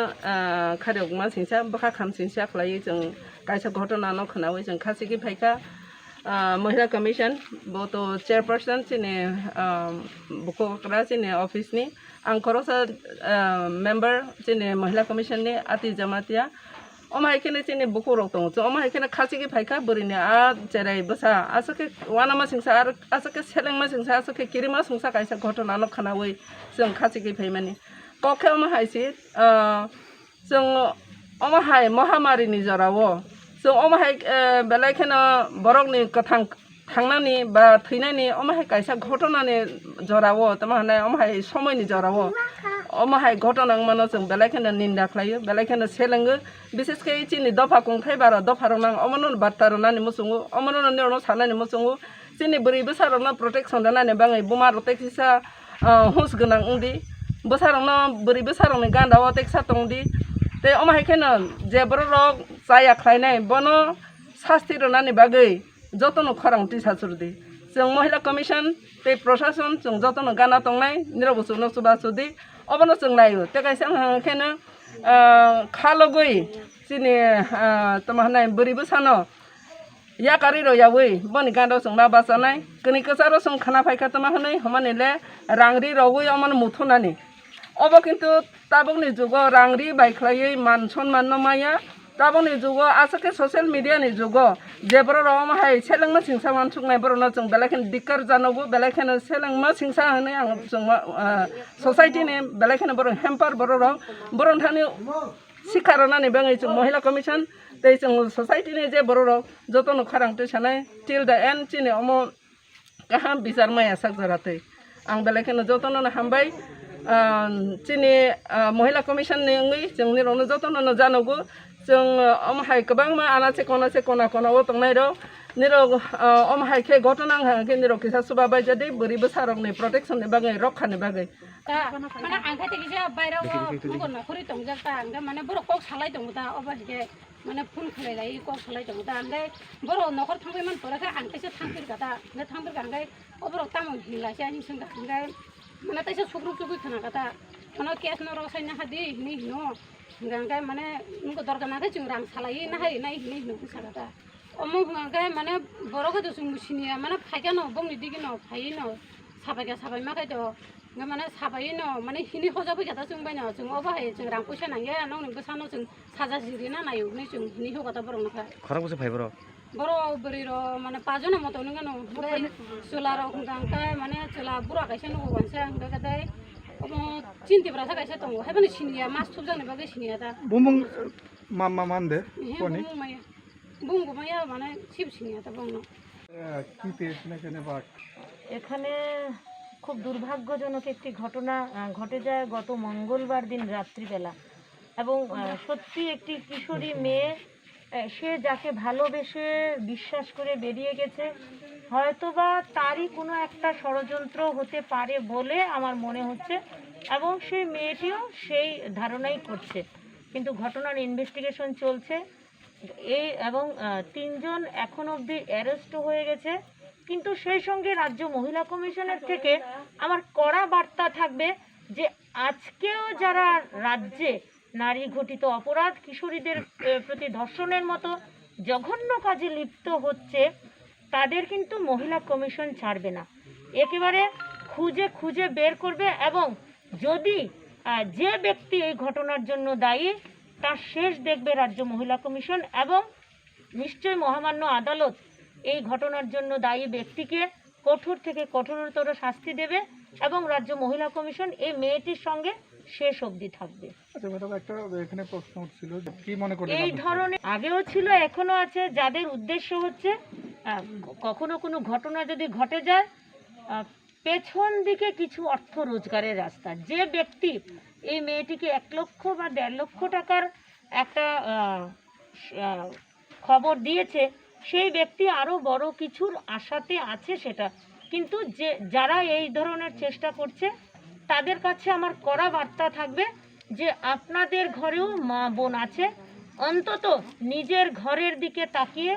खारियाव मा सिंसा बखा खाम सिंसा खालायो जों कायसा घटना न खोनावै जों खासिगि फायखा महिला कमिशन बत चेयरपर्सन जोंनि बुखकरा जोंनि अफिसनि आंखरो मेम्बार जोंनि महिला कमिशननि आति जमातिया अमायखौनो जोंनि बुखरक दं जों अमायखौनो खासिगि फायखा बोरैनो जेरै बोसा आसके वानामा सिंसा आरो आसके सेलेंमा सिंसा आसके किरिमा सिंसा कायसा घटना न खोनावै जों खासिगि फायमानि कखे अमाहायसि जों अमाहाय महामारिनि जराव जों अमाहाय बेलायखौनो बरकनि गोथां थांनानै बा थैनायनि अमाहाय कायसा घटनानि जराव तमाहाय अमाहाय समयनि जराव अमाहाय घटना मानो जों बेलायखौनो निन्दा खालायो बेलायखौनो सेलेङो बिसेसकै जोंनि दफा खुंथाय बारा दफाराव नां अमनो बात्तारनानै मोसङो अमनो नेरनो सानानै मोसङो जोंनि बोरै बोसारावनो प्रटेक्सन दानानै बाङै बुमा रटेक्सिसा हुस गोनां उन्दै बोसारावनो बोरै बोसारावनो गान्दाव टेक्सा दंदि ते अमाहायखौनो जेब्रो रग जाया खालायनाय बनो शास्ति रनानै बागै जतनो खरांथि सासुरदि जों महिला कमिशन ते प्रशासन जों जतनो गाना दंनाय निरबसु नसुबासुदि अबनो जों नायो ते कायसा ओंखायनो खालगै जोंनि तमाहाय बोरैबो सानो या गारि रयावै बनि गान्दाव जों मा बासानाय गोनि गोजारो जों खाना फायखा तमाहाय हमानिले रांरि रावै अमान मुथुनानि अब किन्तु ताबकनि जुगाव रांरि बायख्लायै मान सन्मान नमाया ताबकनि जुगाव आसके ससियेल मिडियानि जुगाव जेब्रो रमाहाय सेलेंमा सिंसा मानसुकनाय बरनो जों बेलायखौनो दिक्कार जानांगौ बेलायखौनो सेलेंमा सिंसा होनो आं जों ससाइटिनि बेलायखौनो बर हेम्पार बर थानि शिकार होनानै बाङै जों महिला कमिशन ते जों ससाइटिनि जे बर जतनो खारांथि सानाय टिल द एन्ड चिनि अम गाहाम बिचार माया सागजारातै आं बेलायखौनो जतनो हामबाय चिनि महिला कमिशननि जोंनि रनो जतनो जानांगौ जों अमाहाय गोबां मा आनासे खना खनाव दंनाय र निर अमाहायखे घटना के निर किसा सुबा बायजादि बोरैबो सारंनि प्रटेक्शननि बागै रक्षानि बागै माने आंखाय तेगिसे बायराव मुगन नखरि दं जाता आंगा माने बर कक सालाय दं दा अबाहिके माने फुन खलाय कक सालाय दं दा आंगाय बर नखर थांबाय मान पराखा आंखायसे थांफिर गादा ने थांफिर गांगाय अबर तामो हिलासे आनि संगा आंगाय माने तैसे सुग्रु सुगु खना गादा माने केस न रसायना हादि नि नो गांगाय माने उनको दरगाना जों रां सालायो ना हाय नाय नि नो सागादा अमु गांगाय माने बरखा तो जों मुसिनिया माने फायगा न बंनि दिगि न फायै न साबायगा साबाय माखाय तो माने साबायै न माने हिनि हजाबै गादा जों बायना जों अबाहाय जों रां पैसा नांगे नों बोसानो जों साजा जिरिना नायो नै जों हिनि होगादा बरनखा खरा बोसे फाइबर বড় বড়ির মানে 5 জনের মতো কেন চোলার গাংকায় মানে চোলা বুড়া গাইছে নগো গাইছে বেগাদাই চিনতে পারা গাইছে তো হেবেন সিনিয়া মাছ থুব জানে বাগে সিনিয়া তা বুমবুং মামা মানদে কোনি বুমবুং মাইয়া মানে শিব সিনিয়া তা বংনো কি পেয়েছেন এখানে বাঘ? এখানে খুব দুর্ভাগ্যজনক একটি ঘটনা ঘটে যায় গত মঙ্গলবার দিন রাত্রিবেলা এবং সত্যি একটি কিশোরী মেয়ে সে যাকে ভালোবেসে বিশ্বাস করে বেরিয়ে গেছে হয়তোবা তারই কোনো একটা ষড়যন্ত্র হতে পারে বলে আমার মনে হচ্ছে এবং সেই মেয়েটিও সেই ধারণাই করছে কিন্তু ঘটনার ইনভেস্টিগেশন চলছে এবং 3 জন এখন অবধি অ্যারেস্ট হয়ে গেছে কিন্তু সেই সঙ্গে রাজ্য মহিলা কমিশনের থেকে আমার কড়া বার্তা থাকবে যে আজকেও যারা রাজ্যে নারী ঘটিত অপরাধ কিশোরীদের প্রতি ধর্ষণের মতো জঘন্য কাজে লিপ্ত হচ্ছে তাদের কিন্তু মহিলা কমিশন ছাড়বে না একেবারে খুঁজে খুঁজে বের করবে এবং যদি যে ব্যক্তি এই ঘটনার জন্য দায়ী তার শেষ দেখবে রাজ্য মহিলা কমিশন এবং নিশ্চয়ই মহামান্য আদালত এই ঘটনার জন্য দায়ী ব্যক্তিকে কঠোর থেকে কঠোরতর শাস্তি দেবে এবং রাজ্য মহিলা কমিশন এই মেয়েটির সঙ্গে শেষ অবধি থাকবে। আচ্ছা ম্যাডাম একটা এখানে প্রশ্ন উঠছিল কি মনে করেন এই ধরনের আগেও ছিল এখনো আছে যাদের উদ্দেশ্য হচ্ছে কখনো কোনো ঘটনা যদি ঘটে যায় পেছন দিকে কিছু অর্থ রোজগারের রাস্তা যে ব্যক্তি এই মেয়েটিকে 1 লক্ষ বা 1.5 লক্ষ টাকার একটা খবর দিয়েছে সেই ব্যক্তি আরও বড় কিছুর আশাতে আছে সেটা কিন্তু যারা এই ধরনের চেষ্টা করছে তাদের কাছে আমার কড়া বার্তা থাকবে যে আপনাদের ঘরেও মা বোন আছে অন্তত নিজের ঘরের দিকে তাকিয়ে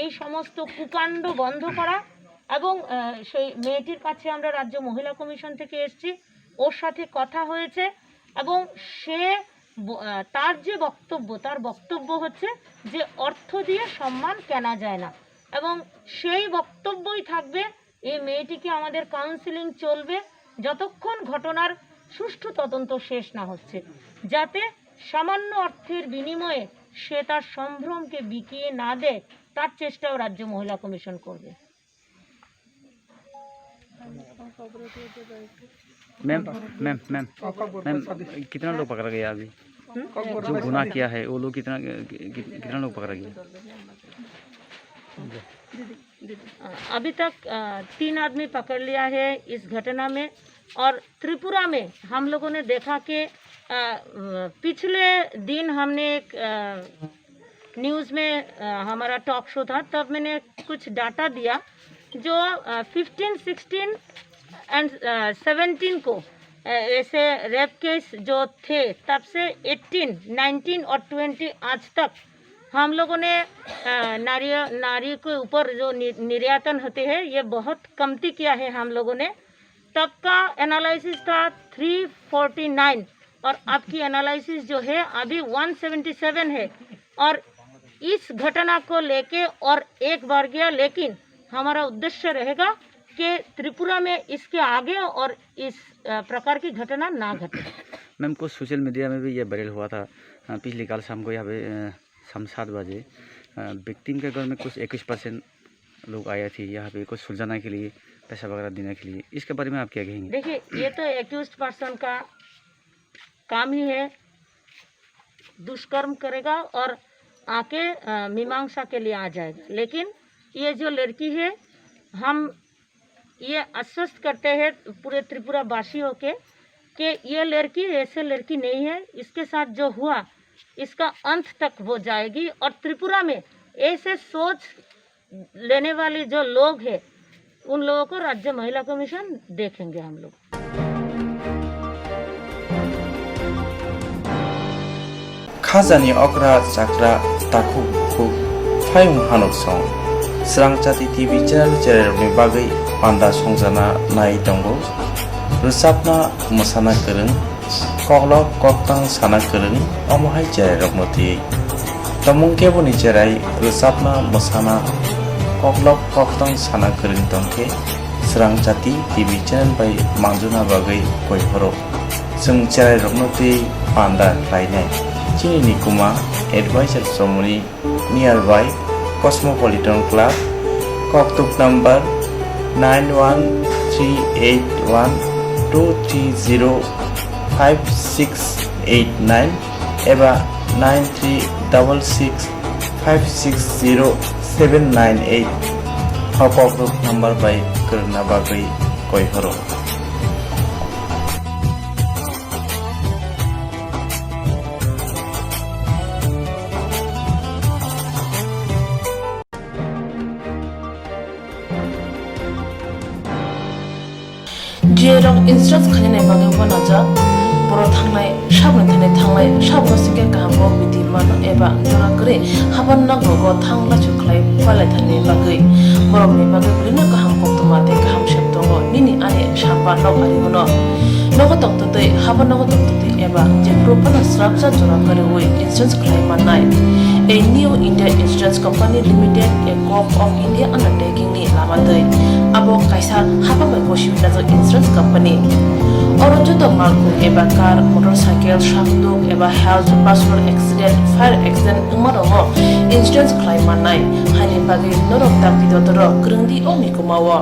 এই সমস্ত কুকাণ্ড বন্ধ করা এবং সেই মেয়েটির কাছে আমরা রাজ্য মহিলা কমিশন থেকে এসেছি ওর সাথে কথা হয়েছে এবং সে তার যে বক্তব্য তার বক্তব্য হচ্ছে যে অর্থ দিয়ে সম্মান কেনা যায় না এবং সেই বক্তব্যই থাকবে এই মেয়েটিকে আমাদের কাউন্সিলিং চলবে যতক্ষণ ঘটনার সুষ্ঠু তদন্ত শেষ না হচ্ছে যাতে সামান্য অর্থের বিনিময়ে সে তার সম্ভ্রমকে বিকিয়ে না দেয় তার চেষ্টাও রাজ্য মহিলা কমিশন করবে। मैम मैम मैम मैम कितना लोग पकड़ा गया अभी जो गुनाह किया है वो लोग कितना लोग पकड़ा गया? अभी तक 3 आदमी पकड़ लिया है इस घटना में और त्रिपुरा में हम लोगों ने देखा कि पिछले दिन हमने एक न्यूज़ में हमारा टॉक शो था तब मैंने कुछ डाटा दिया जो 15, 16 एंड 17 को ऐसे रेप केस जो थे तब से 18, 19 और 20 आज तक हम लोगों ने नारी के ऊपर जो निर्यातन होते हैं ये बहुत कमती किया है हम लोगों ने तब का एनालिसिस था 349 और अब की एनालिसिस जो है अभी 177 है और इस घटना को लेके और एक बार गया लेकिन हमारा उद्देश्य रहेगा कि त्रिपुरा में इसके आगे और इस प्रकार की घटना ना घटे। मैम कुछ सोशल मीडिया में भी ये वायरल हुआ था पिछले कल शाम को यहाँ पे शाम 7 बजे विक्टिम के घर में कुछ 21% लोग आए थे यहाँ पे कुछ सुलझाने के लिए पैसा वगैरह देने के लिए इसके बारे में आप क्या कहेंगे? देखिए ये तो एक्यूज्ड पर्सन का काम ही है दुष्कर्म करेगा और आके मीमांसा के लिए आ जाएगा लेकिन ये जो लड़की है हम ये आश्वस्त करते हैं पूरे त्रिपुरा वासियों के कि ये लड़की ऐसे लड़की नहीं है इसके साथ जो हुआ इसका अंत तक हो जाएगी और त्रिपुरा में ऐसे सोच लेने वाले जो लोग हैं उन लोगों को राज्य महिला कमीशन देखेंगे हम लोग। खाजानि अग्रा जाग्रा ताकु खुब फायुं हानक सं स्रांचाति टिभि चेनेलनि बागै पान्दा संजाना नाय दंगो रोजाबना मोसाना गोरों कग्लब कक्तां साना गोरों अमहाय जेराय रगमति तमुं केबोनि जेराय रोजाबना मोसाना कग्लब कक्तां साना गोरों दंखे स्रांचाति टिभि चेनेल बाय मांजुना बागै गयहरो जों जेराय रगमति पान्दा लायनाय चिनि कुमा एडवाइजर समनि near by Cosmopolitan Club, Koktuk number 91381230569 एबा 9366560798 Kokborok number by Kerna Bagai Koihoro. Jerong instance khane bagai wanaja boro thangnai sabne thane thangnai sabro sike kahamo biti mano eba jora kre haban na gogo thangla chuklai palai thane bagai borok ni bagai bulina kaham koktuma te kaham sheptongo nini ane sapa nok ari hono nogo toktote haban nogo toktote eba je propana strapsa jora kare oi instance khlai manai a new India Insurance Company Limited, a co-op of India undertaking ni lamadai abo kaisa haba mai goshi na insurance company oro joto malku eba car motorcycle shafto eba health personal accident fire accident umaromo insurance claim manai hani bagi norok tak bidotoro grungdi omi kumawo.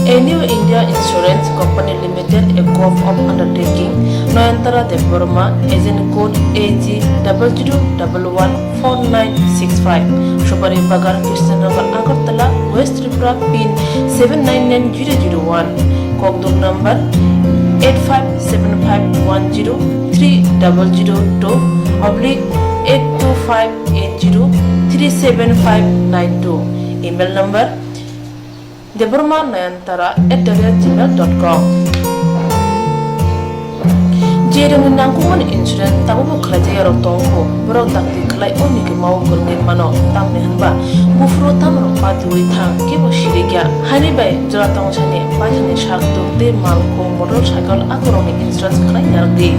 A new India Insurance Company Limited, a co-op of undertaking, Noyantara de Burma, agent code AG 00114965, Shubari Bagar, Krishnagar, Agartala, West Tripura, PIN 799001, Kokborok number 85751030/82580375592, email number deburmanayantara@gmail.com. Jeremy nangkuman insurance tabu khlaje yaro tongko borok takti khlai oni ke mau gurne mano tamne hanba bufro tamro patui thang ke bo shirigya hani bai jora tong chane pathane shakto te malko motorcycle akoroni insurance khlai yardi.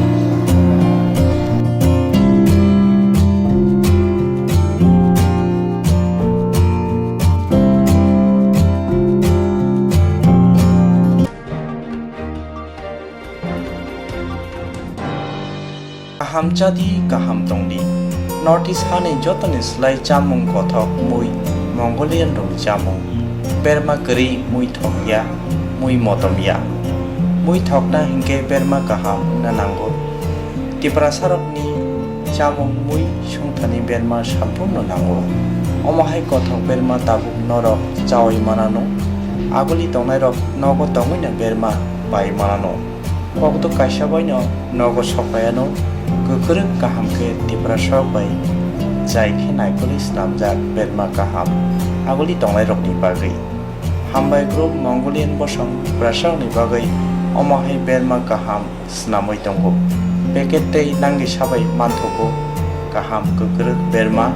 Hamchadi kaham tongdi Northeast hani jotoni slai chamung kothok mui Mongolian rong chamung Berma kari mui thokya mui motomya mui thokna hingke berma kaham nanango Tripura sarokni chamung mui sungthani berma sampurno nango omahai kothok berma tabuk norok chawi manano aguli tongnai rok nogo tongina berma bai manano kokto kaisa baino nogo sokayano Kukuruk kaham ke Tripura bai jai ke naikoli snamjak berma kaham aguli tonglai rokni bagai hambai group Mongolian bosong prasang ni bagai omahai berma kaham snamoi tongo packet tei nangi sabai manthoko kaham kukuruk berma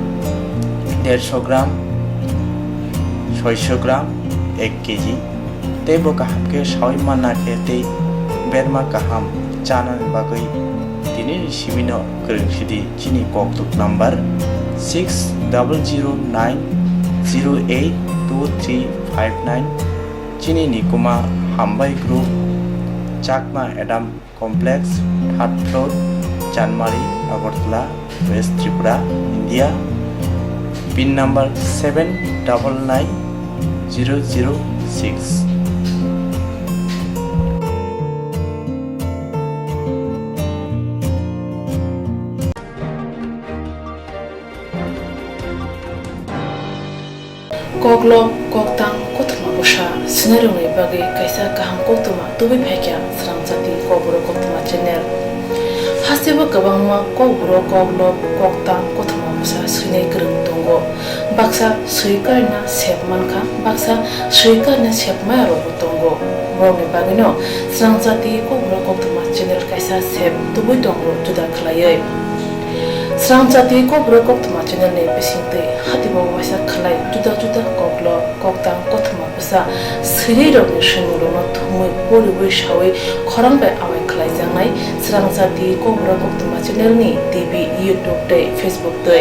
150 gram 600 gram 1 kg tebo kaham ke sawi manna ke tei berma kaham chana ni bagai Tini Shimino Kerengshidi Chini Koktuk number 6009082359 Chini Nikuma Hambai Group Chakma Adam Complex 3rd floor Chanmari Agartala West Tripura India PIN number 799006 Koklo koktang koktma busha scenario ni bagai kaisa kaham koktuma tubi phekya Swrangchati Kokborok Koktwma channel hasiba kabangma Kokborok koklo koktang koktma busha sunai kerung tongo baksa suikarna sepmanka baksa suikarna sepma ro tongo morni bagino Swrangchati Kokborok Koktwma channel kaisa sep tubi tongo juda khlaioi Swrangchati Kokborok Koktwma channel ne pisingte hatibo waisa khlai juda juda koklo koktang koktwma busa siri rok ni shingro no thumui poribu shawi khorang bai awai khlai jangnai Swrangchati Kokborok Koktwma channel ni TV YouTube te Facebook te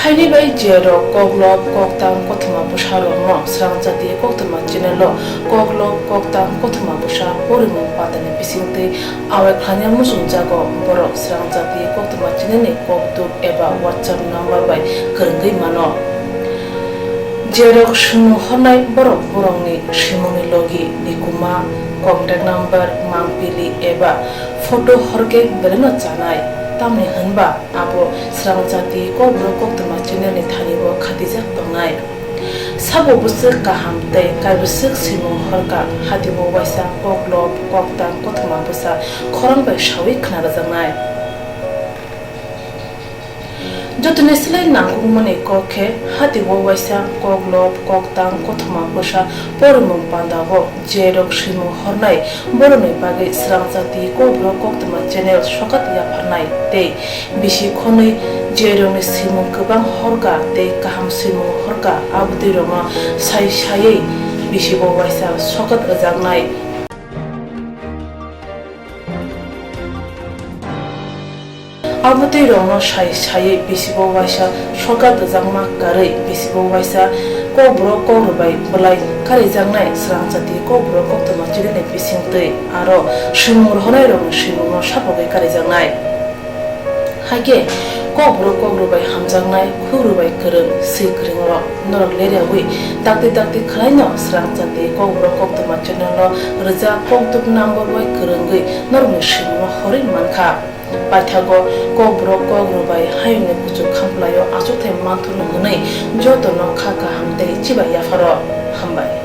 Haini bai jero koglop koktang Koktwma busha rongno Swrangchati Koktwma channel koglop koktang Koktwma busha porimung patane bisingte awe khanya musung jago borok Swrangchati Koktwma channel ni koktuk eba WhatsApp number bai kerenggai mano jero shimu honai borok borongni shimuni logi nikuma contact number mangpili eba photo horke beleno chanai tamni hanba abo Swrangchati Kokborok Koktwma channel ni thanibo khatijak tongnai sabo busuk kaham tei kaibusuk simung horka hatibo waisa koglop koktang Koktwma busa khorang bai shawi khnaranai jotune slai nangungmani kokhe hatibo waisa koglop koktang Koktwma busa porimung pandago jerok simung hornai boroni bagai Swrangchati Kokborok Koktwma channel sokat yaphanai tei bisi khonui jeroni simung kubang horka tei kaham simung horka abdi roma sai sai bisi bo waisa sokat ajangnai abdi roma sai sai bisi bo waisa sokat ajangma karai bisi bo waisa Kokborok Kokrobai belai kari jangnai Swrangchati Kokborok Koktwma channel ni bisingtei aro simur honai rong simur sapogai kari jangnai hage Kokborok Kokrobai hamjangnai khurubai kereng sikringo norok leriawi dakti khlaino Swrangchati Kokborok Koktwma channel no reja koktuk number bai kerenggai norok simur hori mankha Paithago Kokborok Kokrobai hayne kuchu khamplayo achuthai manthulu hnei jotono khaka hamtei chiba yafaro hambai